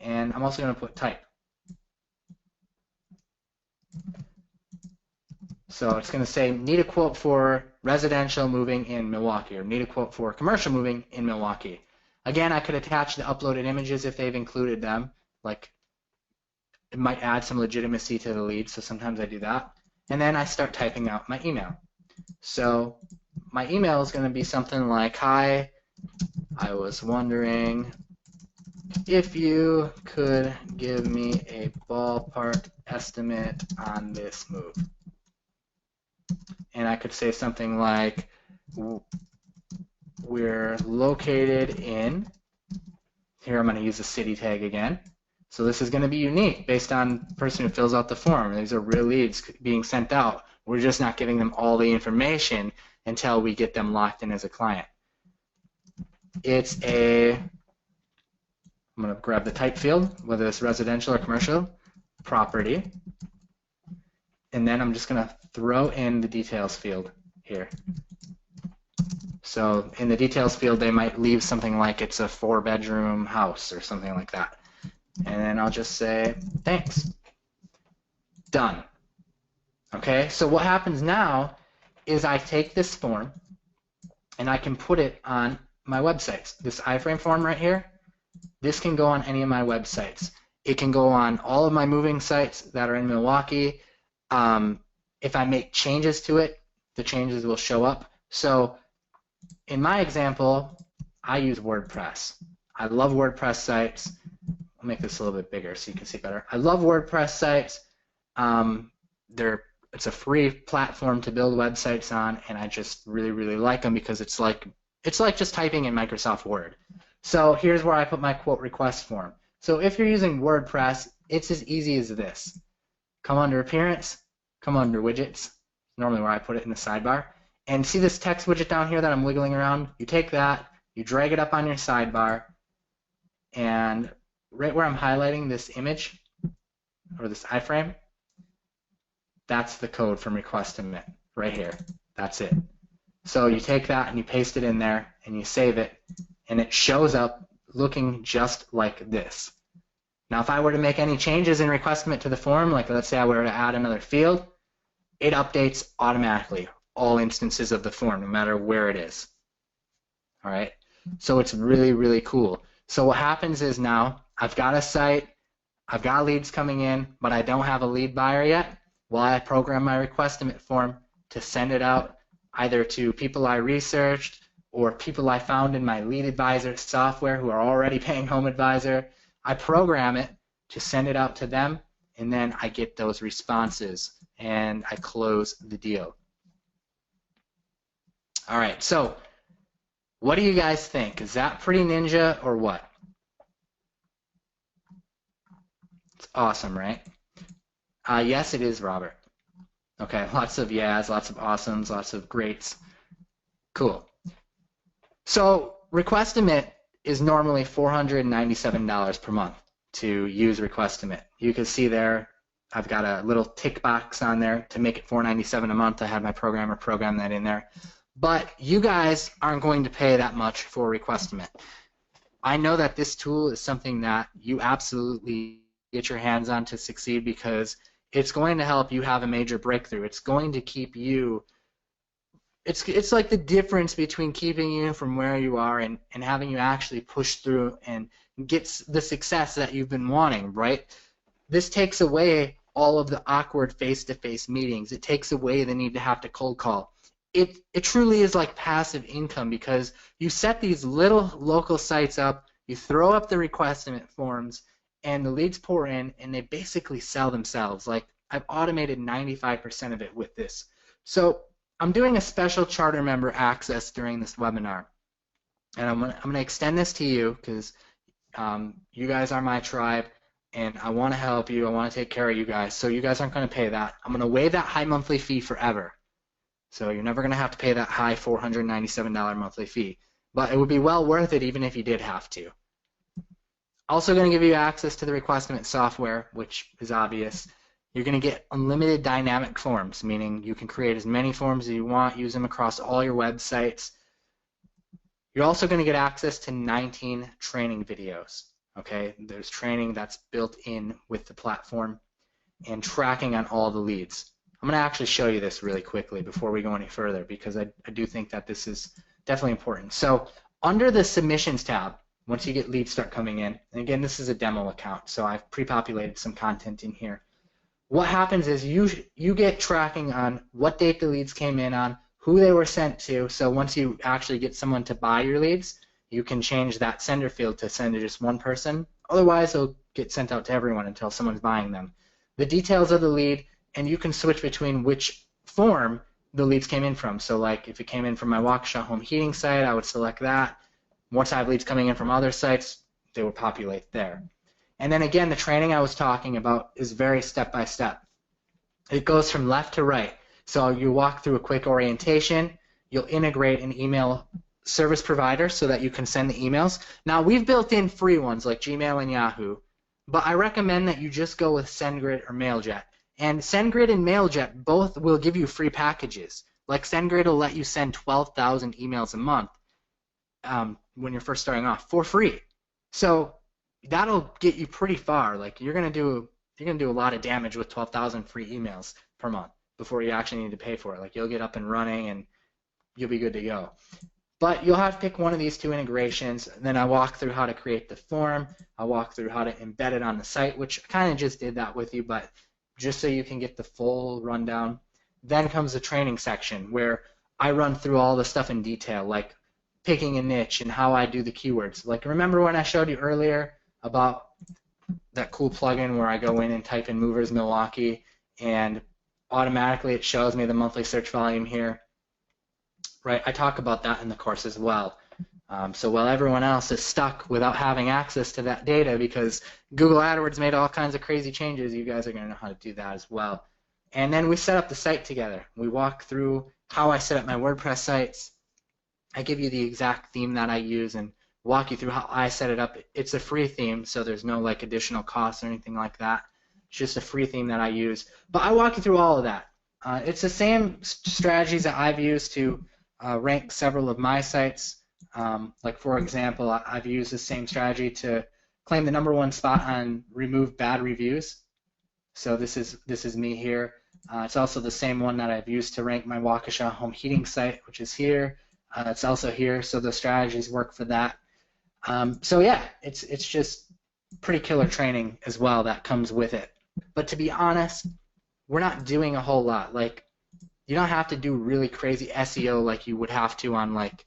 And I'm also going to put type. So it's going to say need a quote for residential moving in Milwaukee, or need a quote for commercial moving in Milwaukee. Again, I could attach the uploaded images if they've included them. Like, it might add some legitimacy to the lead, so sometimes I do that. And then I start typing out my email. So my email is going to be something like, hi, I was wondering if you could give me a ballpark estimate on this move. And I could say something like, we're located in, here I'm going to use the city tag again. So this is going to be unique based on the person who fills out the form. These are real leads being sent out. We're just not giving them all the information until we get them locked in as a client. It's I'm going to grab the type field, whether it's residential or commercial, property. And then I'm just going to throw in the details field here. So in the details field, they might leave something like it's a 4-bedroom house or something like that. And then I'll just say, thanks. Done. Okay, so what happens now is I take this form and I can put it on my websites. This iframe form right here, this can go on any of my websites. It can go on all of my moving sites that are in Milwaukee. If I make changes to it, the changes will show up. So in my example, I use WordPress. I love WordPress sites. I'll make this a little bit bigger so you can see better. I love WordPress sites. It's a free platform to build websites on, and I just really, really like them because it's like just typing in Microsoft Word. So here's where I put my quote request form. So if you're using WordPress, it's as easy as this. Come under Appearance, come under Widgets, normally where I put it in the sidebar, and see this text widget down here that I'm wiggling around? You take that, you drag it up on your sidebar, and right where I'm highlighting this image, or this iframe, that's the code from request emit, right here. That's it. So you take that and you paste it in there, and you save it, and it shows up looking just like this. Now if I were to make any changes in request emit to the form, like let's say I were to add another field, it updates automatically all instances of the form, no matter where it is. All right? So it's really, really cool. So what happens is now I've got a site, I've got leads coming in, but I don't have a lead buyer yet. Well, I program my request emit form to send it out either to people I researched or people I found in my lead advisor software who are already paying Home Advisor. I program it to send it out to them, and then I get those responses and I close the deal. All right, so what do you guys think? Is that pretty ninja or what? It's awesome, right? Yes, it is, Robert. Okay, lots of yeahs, lots of awesomes, lots of greats. Cool. So request emit is normally $497 per month to use Requestimate. You can see there I've got a little tick box on there to make it $497 a month. I had my programmer program that in there. But you guys aren't going to pay that much for Requestimate. I know that this tool is something that you absolutely get your hands on to succeed because it's going to help you have a major breakthrough. It's going to keep you, it's like the difference between keeping you from where you are and having you actually push through and get the success that you've been wanting, right? This takes away all of the awkward face-to-face meetings. It takes away the need to have to cold call. It truly is like passive income because you set these little local sites up, you throw up the Requestimate forms, and the leads pour in, and they basically sell themselves. Like, I've automated 95% of it with this. So I'm doing a special charter member access during this webinar, and I'm gonna extend this to you because you guys are my tribe, and I want to help you. I want to take care of you guys. So you guys aren't going to pay that. I'm going to waive that high monthly fee forever. So you're never going to have to pay that high $497 monthly fee. But it would be well worth it even if you did have to. Also going to give you access to the Requestimate software, which is obvious. You're going to get unlimited dynamic forms, meaning you can create as many forms as you want, use them across all your websites. You're also going to get access to 19 training videos. Okay, there's training that's built in with the platform and tracking on all the leads. I'm going to actually show you this really quickly before we go any further because I do think that this is definitely important. So under the submissions tab, once you get leads start coming in, and again, this is a demo account, so I've pre-populated some content in here. What happens is you get tracking on what date the leads came in on, who they were sent to, so once you actually get someone to buy your leads, you can change that sender field to send to just one person. Otherwise, they'll get sent out to everyone until someone's buying them. The details of the lead, and you can switch between which form the leads came in from. So like if it came in from my Waukesha home heating site, I would select that. Once I have leads coming in from other sites, they would populate there. And then again, the training I was talking about is very step-by-step. It goes from left to right. So you walk through a quick orientation. You'll integrate an email service provider so that you can send the emails. Now, we've built in free ones like Gmail and Yahoo, but I recommend that you just go with SendGrid or MailJet. And SendGrid and MailJet both will give you free packages. Like SendGrid will let you send 12,000 emails a month when you're first starting off for free. So that'll get you pretty far. Like you're gonna do a lot of damage with 12,000 free emails per month before you actually need to pay for it. Like you'll get up and running and you'll be good to go. But you'll have to pick one of these two integrations. Then I walk through how to create the form. I walk through how to embed it on the site, which I kind of just did that with you, but just so you can get the full rundown. Then comes the training section where I run through all the stuff in detail, like picking a niche and how I do the keywords. Like remember when I showed you earlier about that cool plugin where I go in and type in Movers Milwaukee and automatically it shows me the monthly search volume here. Right, I talk about that in the course as well. So while everyone else is stuck without having access to that data because Google AdWords made all kinds of crazy changes, you guys are going to know how to do that as well. And then we set up the site together. We walk through how I set up my WordPress sites. I give you the exact theme that I use and walk you through how I set it up. It's a free theme, so there's no like additional costs or anything like that. It's just a free theme that I use. But I walk you through all of that. It's the same strategies that I've used to rank several of my sites. Like for example, I've used the same strategy to claim the #1 spot on remove bad reviews. So this is me here. It's also the same one that I've used to rank my Waukesha home heating site, which is here. It's also here, so the strategies work for that. So yeah, it's just pretty killer training as well that comes with it. But to be honest, we're not doing a whole lot. Like you don't have to do really crazy SEO like you would have to on like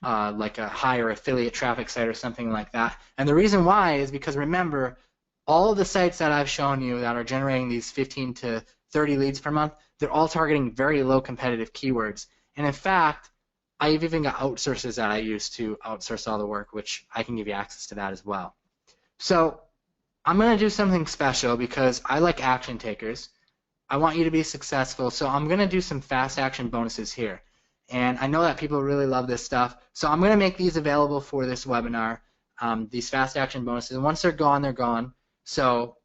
a higher affiliate traffic site or something like that. And the reason why is because remember, all of the sites that I've shown you that are generating these 15 to 30 leads per month, they're all targeting very low competitive keywords. And in fact, I've even got outsourcers that I use to outsource all the work, which I can give you access to that as well. So I'm going to do something special because I like action takers. I want you to be successful, so I'm going to do some fast action bonuses here. And I know that people really love this stuff. So I'm going to make these available for this webinar, these fast action bonuses. And once they're gone, they're gone. So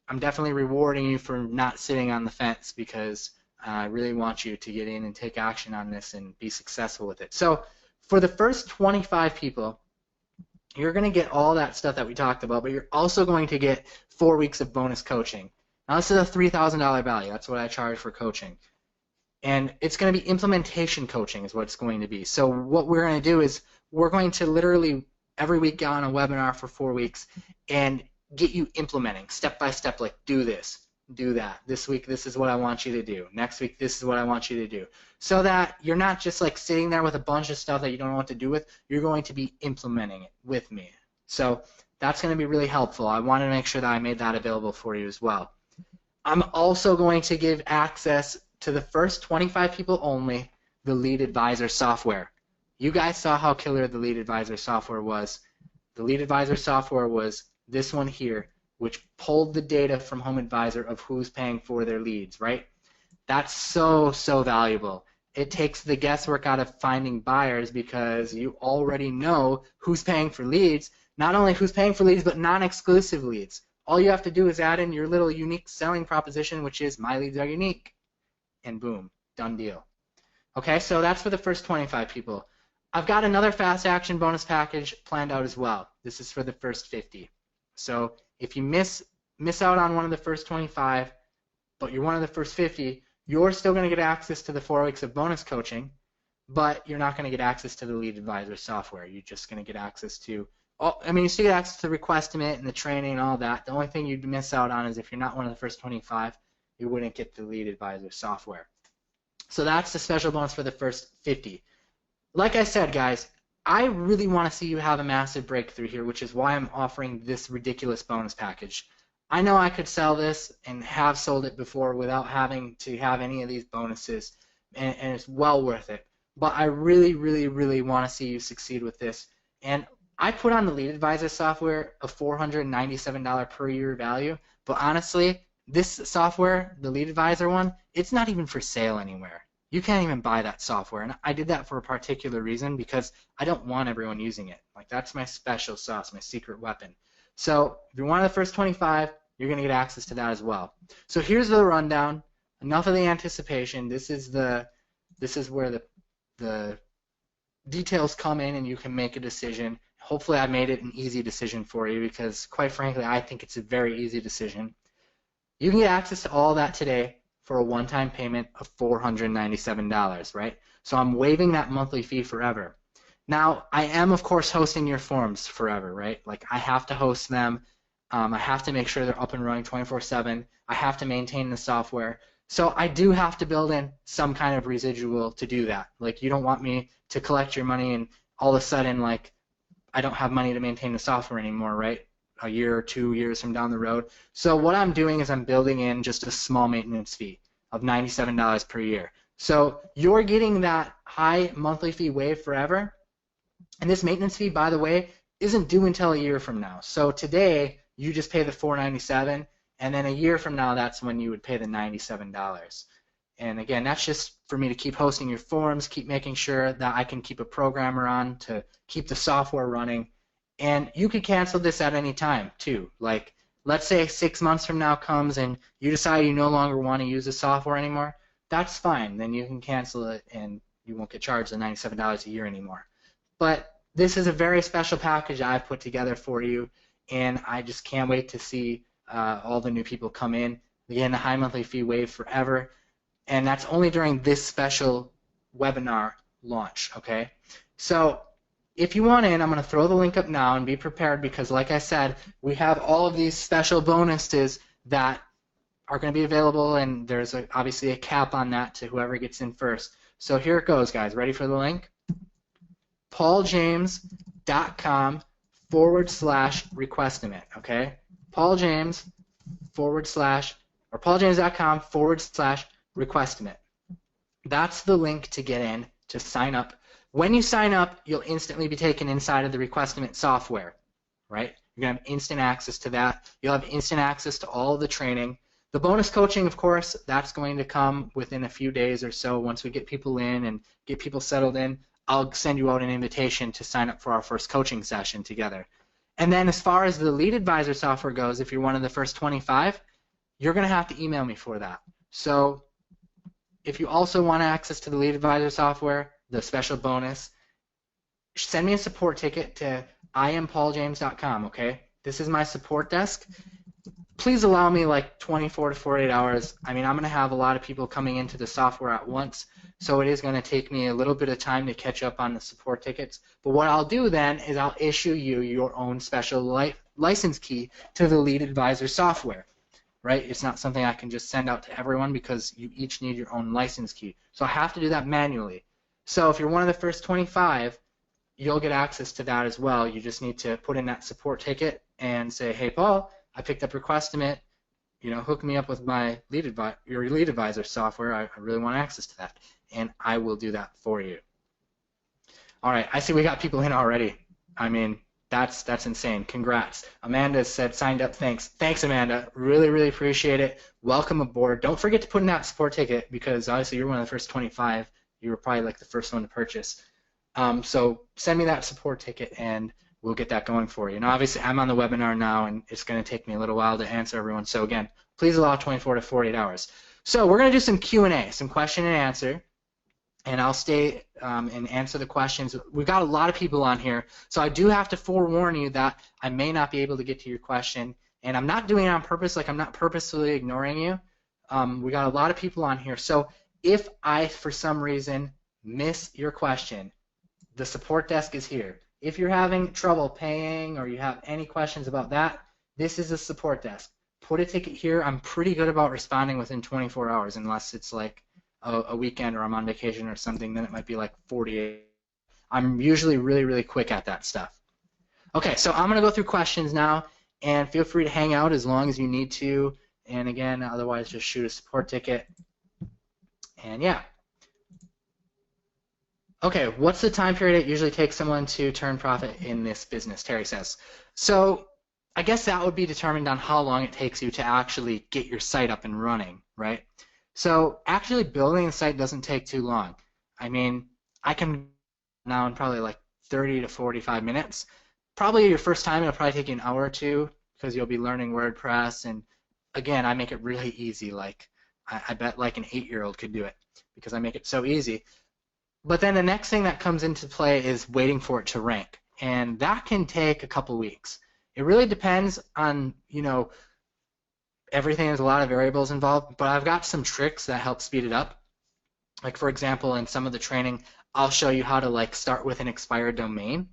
I'm definitely rewarding you for not sitting on the fence, because I really want you to get in and take action on this and be successful with it. So for the first 25 people, you're going to get all that stuff that we talked about, but you're also going to get 4 weeks of bonus coaching. Now, this is a $3,000 value. That's what I charge for coaching. And it's going to be implementation coaching is what it's going to be. So what we're going to do is we're going to literally every week go on a webinar for 4 weeks and get you implementing step by step, like do this, do that. This week, this is what I want you to do. Next week, this is what I want you to do. So that you're not just like sitting there with a bunch of stuff that you don't know what to do with. You're going to be implementing it with me. So that's going to be really helpful. I wanted to make sure that I made that available for you as well. I'm also going to give access to the first 25 people only, the Lead Advisor software. You guys saw how killer the Lead Advisor software was. The Lead Advisor software was this one here, which pulled the data from Home Advisor of who's paying for their leads, right? That's so, so valuable. It takes the guesswork out of finding buyers, because you already know who's paying for leads, not only who's paying for leads, but non-exclusive leads. All you have to do is add in your little unique selling proposition, which is my leads are unique, and boom, done deal. Okay, so that's for the first 25 people. I've got another fast action bonus package planned out as well. This is for the first 50. So if you miss out on one of the first 25, but you're one of the first 50, you're still going to get access to the 4 weeks of bonus coaching, but you're not going to get access to the Lead Advisor software. You're just going to get access to, you still get access to the Requestimate and the training and all that. The only thing you'd miss out on is if you're not one of the first 25, you wouldn't get the Lead Advisor software. So that's the special bonus for the first 50. Like I said, guys, I really want to see you have a massive breakthrough here, which is why I'm offering this ridiculous bonus package. I know I could sell this and have sold it before without having to have any of these bonuses, and it's well worth it. But I really, really, really want to see you succeed with this. And I put on the Lead Advisor software a $497 per year value, but honestly, this software, the Lead Advisor one, it's not even for sale anywhere. You can't even buy that software, and I did that for a particular reason, because I don't want everyone using it. Like, that's my special sauce, my secret weapon. So if you're one of the first 25, you're going to get access to that as well. So here's the rundown. Enough of the anticipation. This is where the details come in, and you can make a decision. Hopefully I made it an easy decision for you, because quite frankly, I think it's a very easy decision. You can get access to all that today for a one-time payment of $497, right? So I'm waiving that monthly fee forever. Now, I am, of course, hosting your forms forever, right? Like, I have to host them. I have to make sure they're up and running 24/7. I have to maintain the software. So I do have to build in some kind of residual to do that. Like, you don't want me to collect your money and all of a sudden, like, I don't have money to maintain the software anymore, right? A year or 2 years from down the road. So what I'm doing is I'm building in just a small maintenance fee of $97 per year. So you're getting that high monthly fee waived forever. And this maintenance fee, by the way, isn't due until a year from now. So today, you just pay the $497, and then a year from now, that's when you would pay the $97. And again, that's just for me to keep hosting your forums, keep making sure that I can keep a programmer on to keep the software running. And you could cancel this at any time, too. Like, let's say 6 months from now comes and you decide you no longer want to use the software anymore. That's fine. Then you can cancel it and you won't get charged the $97 a year anymore. But this is a very special package I've put together for you, and I just can't wait to see all the new people come in. Again, the high monthly fee waived forever, and that's only during this special webinar launch, okay? So if you want in, I'm going to throw the link up now, and be prepared, because like I said, we have all of these special bonuses that are going to be available, and there's obviously a cap on that to whoever gets in first. So here it goes, guys. Ready for the link? pauljames.com/requestimate, okay? pauljames.com/requestimate. That's the link to get in, to sign up. When you sign up, you'll instantly be taken inside of the Requestimate software, right? You're going to have instant access to that. You'll have instant access to all of the training. The bonus coaching, of course, that's going to come within a few days or so. Once we get people in and get people settled in, I'll send you out an invitation to sign up for our first coaching session together. And then as far as the lead advisor software goes, if you're one of the first 25, you're going to have to email me for that. So if you also want access to the lead advisor software, the special bonus, send me a support ticket to iampauljames.com, okay? This is my support desk. Please allow me like 24 to 48 hours. I mean, I'm going to have a lot of people coming into the software at once, so it is going to take me a little bit of time to catch up on the support tickets. But what I'll do then is I'll issue you your own special license key to the lead advisor software, right? It's not something I can just send out to everyone because you each need your own license key. So I have to do that manually. So if you're one of the first 25, you'll get access to that as well. You just need to put in that support ticket and say, hey, Paul, I picked up Requestimate, hook me up with my your lead advisor software. I really want access to that, and I will do that for you. All right, I see we got people in already. I mean, that's insane. Congrats. Amanda said signed up. Thanks. Thanks, Amanda. Really, really appreciate it. Welcome aboard. Don't forget to put in that support ticket because obviously you're one of the first 25. You were probably like the first one to purchase. So send me that support ticket and we'll get that going for you. Now, obviously, I'm on the webinar now, and it's going to take me a little while to answer everyone. So, again, please allow 24 to 48 hours. So we're going to do some Q&A, some question and answer, and I'll stay and answer the questions. We've got a lot of people on here, so I do have to forewarn you that I may not be able to get to your question, and I'm not doing it on purpose. Like, I'm not purposefully ignoring you. We got a lot of people on here. So if I, for some reason, miss your question, the support desk is here. If you're having trouble paying or you have any questions about that, this is a support desk. Put a ticket here. I'm pretty good about responding within 24 hours unless it's like a weekend or I'm on vacation or something. Then it might be like 48. I'm usually really, really quick at that stuff. Okay, so I'm going to go through questions now, and feel free to hang out as long as you need to. And again, otherwise just shoot a support ticket. And yeah. Okay, what's the time period it usually takes someone to turn profit in this business, Terry says. So I guess that would be determined on how long it takes you to actually get your site up and running, right? So actually building a site doesn't take too long. I mean, I can now in probably like 30 to 45 minutes. Probably your first time it'll probably take you an hour or two because you'll be learning WordPress, and again, I make it really easy. Like I bet like an 8-year-old could do it because I make it so easy. But then the next thing that comes into play is waiting for it to rank, and that can take a couple weeks. It really depends on, everything. There's a lot of variables involved, but I've got some tricks that help speed it up. Like, for example, in some of the training, I'll show you how to like start with an expired domain,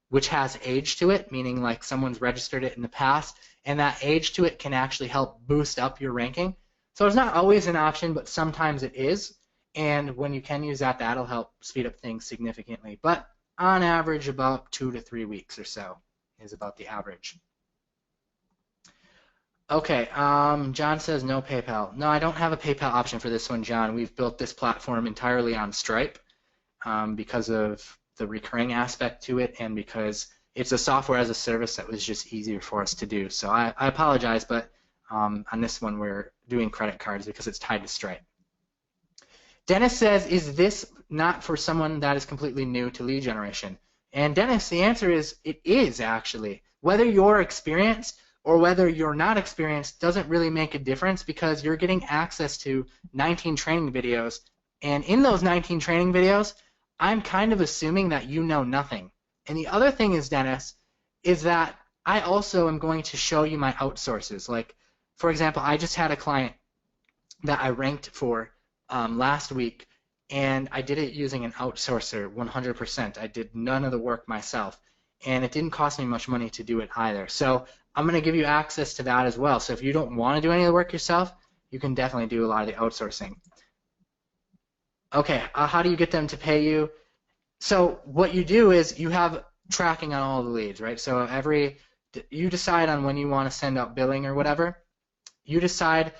which has age to it, meaning like someone's registered it in the past, and that age to it can actually help boost up your ranking. So it's not always an option, but sometimes it is. And when you can use that, that'll help speed up things significantly. But on average, about 2 to 3 weeks or so is about the average. Okay, John says no PayPal. No, I don't have a PayPal option for this one, John. We've built this platform entirely on Stripe because of the recurring aspect to it and because it's a software as a service that was just easier for us to do. So I apologize, but on this one we're doing credit cards because it's tied to Stripe. Dennis says, is this not for someone that is completely new to lead generation? And Dennis, the answer is it is actually. Whether you're experienced or whether you're not experienced doesn't really make a difference because you're getting access to 19 training videos. And in those 19 training videos, I'm kind of assuming that you know nothing. And the other thing is, Dennis, is that I also am going to show you my outsources. Like, for example, I just had a client that I ranked for last week, and I did it using an outsourcer 100%. I did none of the work myself, and it didn't cost me much money to do it either. So I'm going to give you access to that as well. So if you don't want to do any of the work yourself, you can definitely do a lot of the outsourcing. Okay, how do you get them to pay you? So what you do is you have tracking on all the leads, right? So you decide on when you want to send out billing or whatever. You decide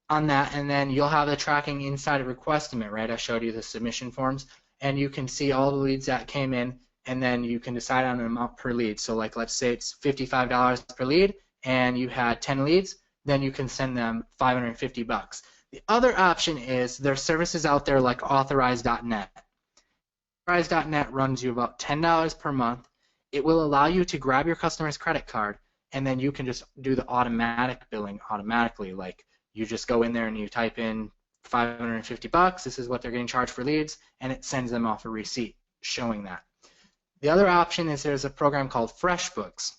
on that, and then you'll have the tracking inside of Requestimate, right? I showed you the submission forms, and you can see all the leads that came in, and then you can decide on an amount per lead. So like let's say it's $55 per lead, and you had 10 leads, then you can send them $550. The other option is there's services out there like authorize.net. Authorize.net runs you about $10 per month. It will allow you to grab your customer's credit card, and then you can just do the automatic billing automatically. Like you just go in there and you type in $550, this is what they're getting charged for leads, and it sends them off a receipt showing that. The other option is there's a program called FreshBooks.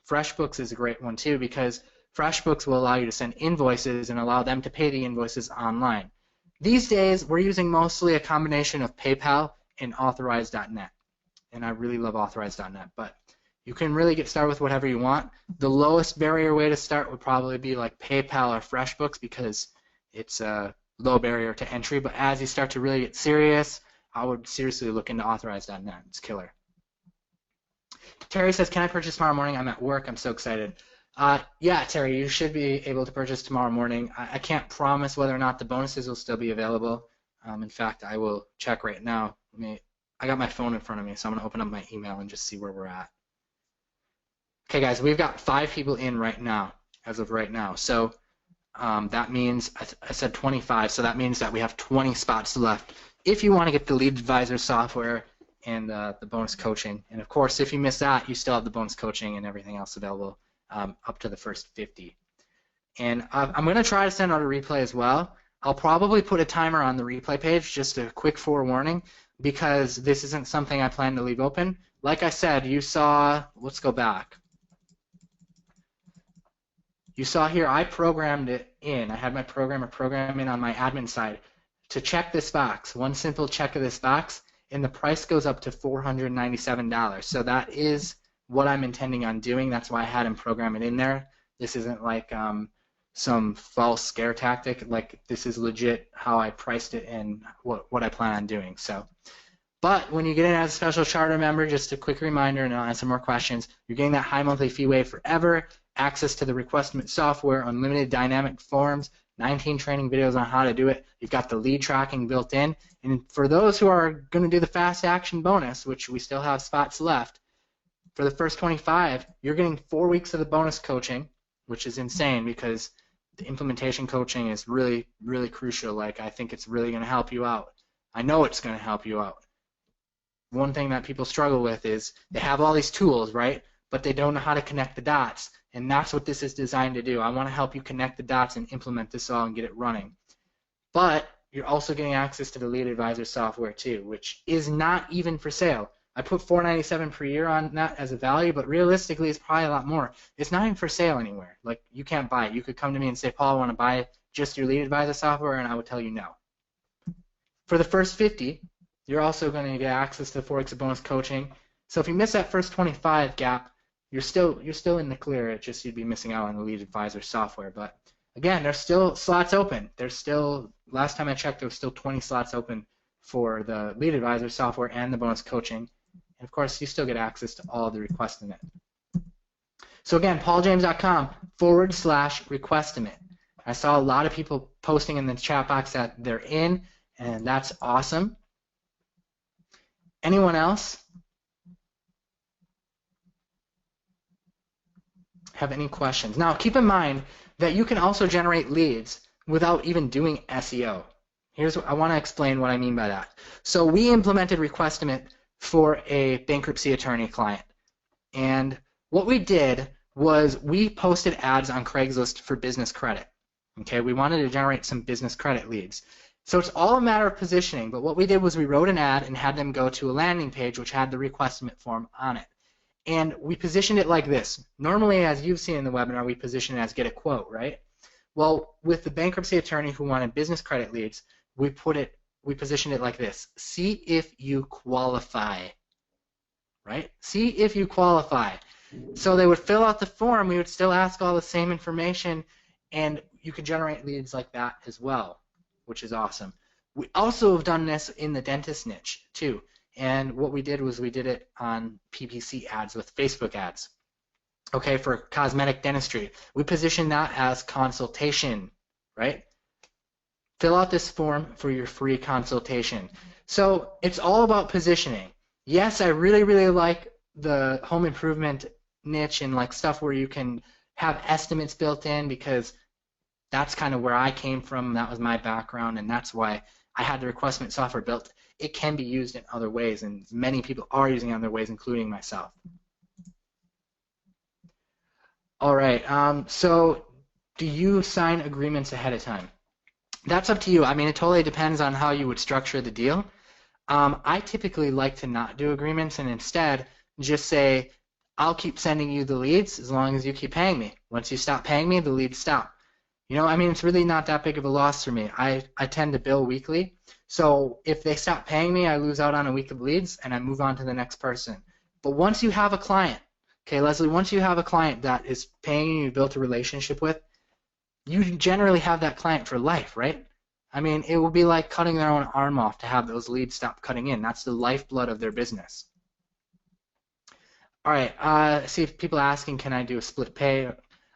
FreshBooks is a great one too because FreshBooks will allow you to send invoices and allow them to pay the invoices online. These days, we're using mostly a combination of PayPal and Authorize.net, and I really love Authorize.net, but you can really get started with whatever you want. The lowest barrier way to start would probably be like PayPal or FreshBooks because it's a low barrier to entry, but as you start to really get serious, I would seriously look into Authorize.net. It's killer. Terry says, can I purchase tomorrow morning? I'm at work. I'm so excited. Yeah, Terry, you should be able to purchase tomorrow morning. I can't promise whether or not the bonuses will still be available. In fact, I will check right now. I got my phone in front of me, so I'm going to open up my email and just see where we're at. Okay, guys, we've got 5 people in right now, as of right now. So that means, I said 25, so that means that we have 20 spots left if you want to get the Lead Advisor software and the bonus coaching. And of course, if you miss that, you still have the bonus coaching and everything else available up to the first 50. And I'm going to try to send out a replay as well. I'll probably put a timer on the replay page, just a quick forewarning, because this isn't something I plan to leave open. Like I said, you saw, let's go back. You saw here I programmed it in. I had my programmer program in on my admin side to check this box. One simple check of this box, and the price goes up to $497. So that is what I'm intending on doing. That's why I had him program it in there. This isn't like some false scare tactic. Like this is legit how I priced it and what I plan on doing. So, but when you get in as a special charter member, just a quick reminder, and I'll answer more questions, you're getting that high monthly fee waive forever, access to the Requestimate software, unlimited dynamic forms, 19 training videos on how to do it. You've got the lead tracking built in. And for those who are going to do the fast action bonus, which we still have spots left, for the first 25, you're getting 4 weeks of the bonus coaching, which is insane because the implementation coaching is really, really crucial. Like, I think it's really going to help you out. I know it's going to help you out. One thing that people struggle with is they have all these tools, right? But they don't know how to connect the dots. And that's what this is designed to do. I want to help you connect the dots and implement this all and get it running. But you're also getting access to the Lead Advisor software too, which is not even for sale. I put $497 per year on that as a value, but realistically it's probably a lot more. It's not even for sale anywhere. Like, you can't buy it. You could come to me and say, Paul, I want to buy just your Lead Advisor software, and I would tell you no. For the first 50, you're also going to get access to 4 weeks of bonus coaching. So if you miss that first 25 gap, you're still in the clear. It's just you'd be missing out on the Lead Advisor software. But again, there's still slots open. There's still, last time I checked, there was still 20 slots open for the Lead Advisor software and the bonus coaching. And of course, you still get access to all the Requestimate. So again, pauljames.com/Requestimate. I saw a lot of people posting in the chat box that they're in, and that's awesome. Anyone else have any questions? Now, keep in mind that you can also generate leads without even doing SEO. Here's what I want to explain what I mean by that. So we implemented Requestimate for a bankruptcy attorney client. And what we did was we posted ads on Craigslist for business credit. Okay, we wanted to generate some business credit leads. So it's all a matter of positioning, but what we did was we wrote an ad and had them go to a landing page which had the Requestimate form on it. And we positioned it like this. Normally, as you've seen in the webinar, we position it as get a quote, right? Well, with the bankruptcy attorney who wanted business credit leads, we positioned it like this. See if you qualify, right? See if you qualify. So they would fill out the form. We would still ask all the same information, and you could generate leads like that as well, which is awesome. We also have done this in the dentist niche too. And what we did was we did it on PPC ads with Facebook ads. Okay, for cosmetic dentistry. We positioned that as consultation, right? Fill out this form for your free consultation. So it's all about positioning. Yes, I really, really like the home improvement niche and like stuff where you can have estimates built in because That's kind of where I came from. That was my background, and that's why I had the requestment software built. It can be used in other ways, and many people are using it in other ways, including myself. All right. So do you sign agreements ahead of time? That's up to you. I mean, it totally depends on how you would structure the deal. I typically like to not do agreements and instead just say, I'll keep sending you the leads as long as you keep paying me. Once you stop paying me, the leads stop. I mean, it's really not that big of a loss for me. I tend to bill weekly. So if they stop paying me, I lose out on a week of leads and I move on to the next person. But once you have a client, okay, Leslie, once you have a client that is paying you, you built a relationship with, you generally have that client for life, right? I mean, it will be like cutting their own arm off to have those leads stop cutting in. That's the lifeblood of their business. All right, see if people are asking, can I do a split pay?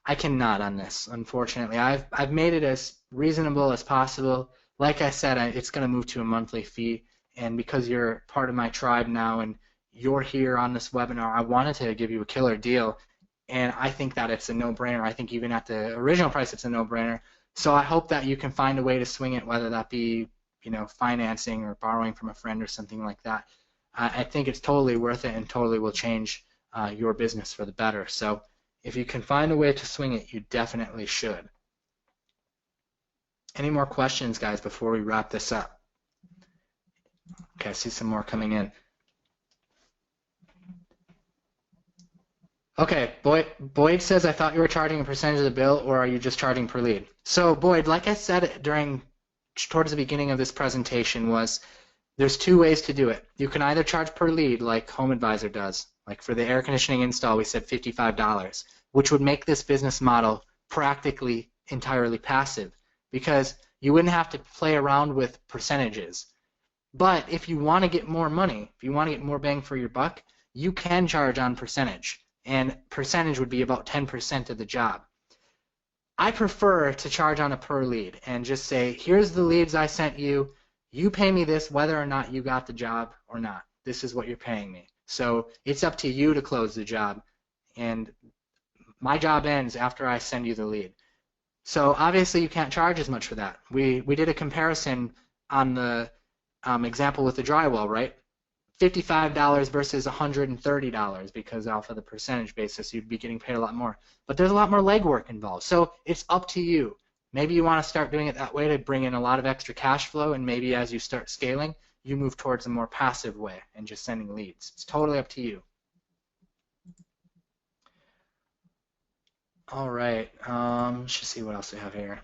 I cannot on this, unfortunately. I've made it as reasonable as possible. Like I said, it's going to move to a monthly fee, and because you're part of my tribe now and you're here on this webinar, I wanted to give you a killer deal, and I think that it's a no-brainer. I think even at the original price, it's a no-brainer. So I hope that you can find a way to swing it, whether that be, financing or borrowing from a friend or something like that. I think it's totally worth it and totally will change your business for the better. So if you can find a way to swing it, you definitely should. Any more questions, guys, before we wrap this up? Okay, I see some more coming in. Okay, Boyd says, I thought you were charging a percentage of the bill, or are you just charging per lead? So Boyd, like I said towards the beginning of this presentation, there's two ways to do it. You can either charge per lead like Home Advisor does. Like for the air conditioning install, we said $55, which would make this business model practically entirely passive because you wouldn't have to play around with percentages. But if you want to get more money, if you want to get more bang for your buck, you can charge on percentage. And percentage would be about 10% of the job. I prefer to charge on a per lead and just say, here's the leads I sent you. You pay me this whether or not you got the job or not. This is what you're paying me. So it's up to you to close the job. And my job ends after I send you the lead. So obviously you can't charge as much for that. We did a comparison on the example with the drywall, right? $55 versus $130 because off of the percentage basis you'd be getting paid a lot more. But there's a lot more legwork involved. So it's up to you. Maybe you want to start doing it that way to bring in a lot of extra cash flow, and maybe as you start scaling, you move towards a more passive way and just sending leads. It's totally up to you. All right, let's just see what else we have here.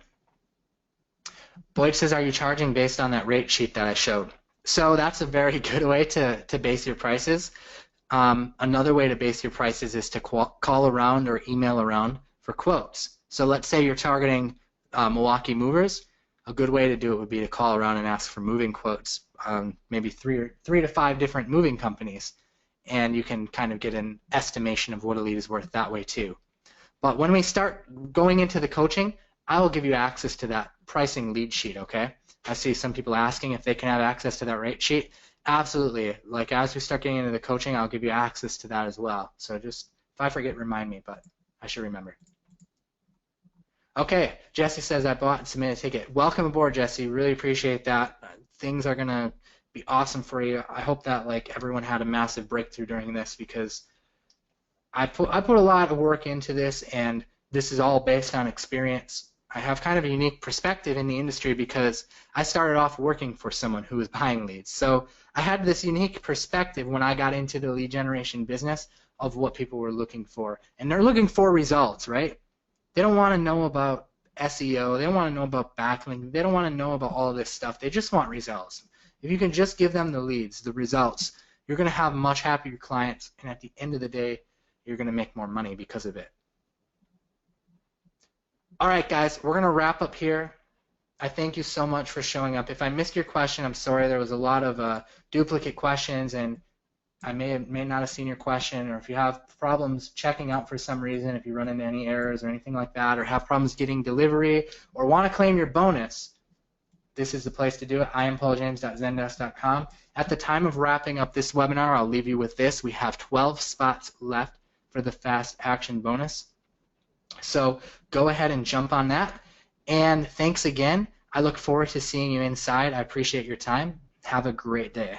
Boyd says, are you charging based on that rate sheet that I showed? So that's a very good way to base your prices. Another way to base your prices is to call around or email around for quotes. So let's say you're targeting Milwaukee movers. A good way to do it would be to call around and ask for moving quotes, maybe three to five different moving companies, and you can kind of get an estimation of what a lead is worth that way too. But when we start going into the coaching, I will give you access to that pricing lead sheet, okay? I see some people asking if they can have access to that rate sheet. Absolutely. Like as we start getting into the coaching, I'll give you access to that as well. So just, if I forget, remind me, but I should remember. Okay, Jesse says I bought and submitted a ticket. Welcome aboard, Jesse. Really appreciate that. Things are going to be awesome for you. I hope that like everyone had a massive breakthrough during this because I put a lot of work into this, and this is all based on experience. I have kind of a unique perspective in the industry because I started off working for someone who was buying leads. So I had this unique perspective when I got into the lead generation business of what people were looking for. And they're looking for results, right? They don't want to know about SEO. They don't want to know about backlink. They don't want to know about all of this stuff. They just want results. If you can just give them the leads, the results, you're going to have much happier clients, and at the end of the day, you're going to make more money because of it. All right, guys, we're going to wrap up here. I thank you so much for showing up. If I missed your question, I'm sorry. There was a lot of duplicate questions, and I may not have seen your question, or if you have problems checking out for some reason, if you run into any errors or anything like that, or have problems getting delivery, or want to claim your bonus, this is the place to do it, iampauljames.zendesk.com. At the time of wrapping up this webinar, I'll leave you with this. We have 12 spots left for the Fast Action bonus. So go ahead and jump on that. And thanks again. I look forward to seeing you inside. I appreciate your time. Have a great day.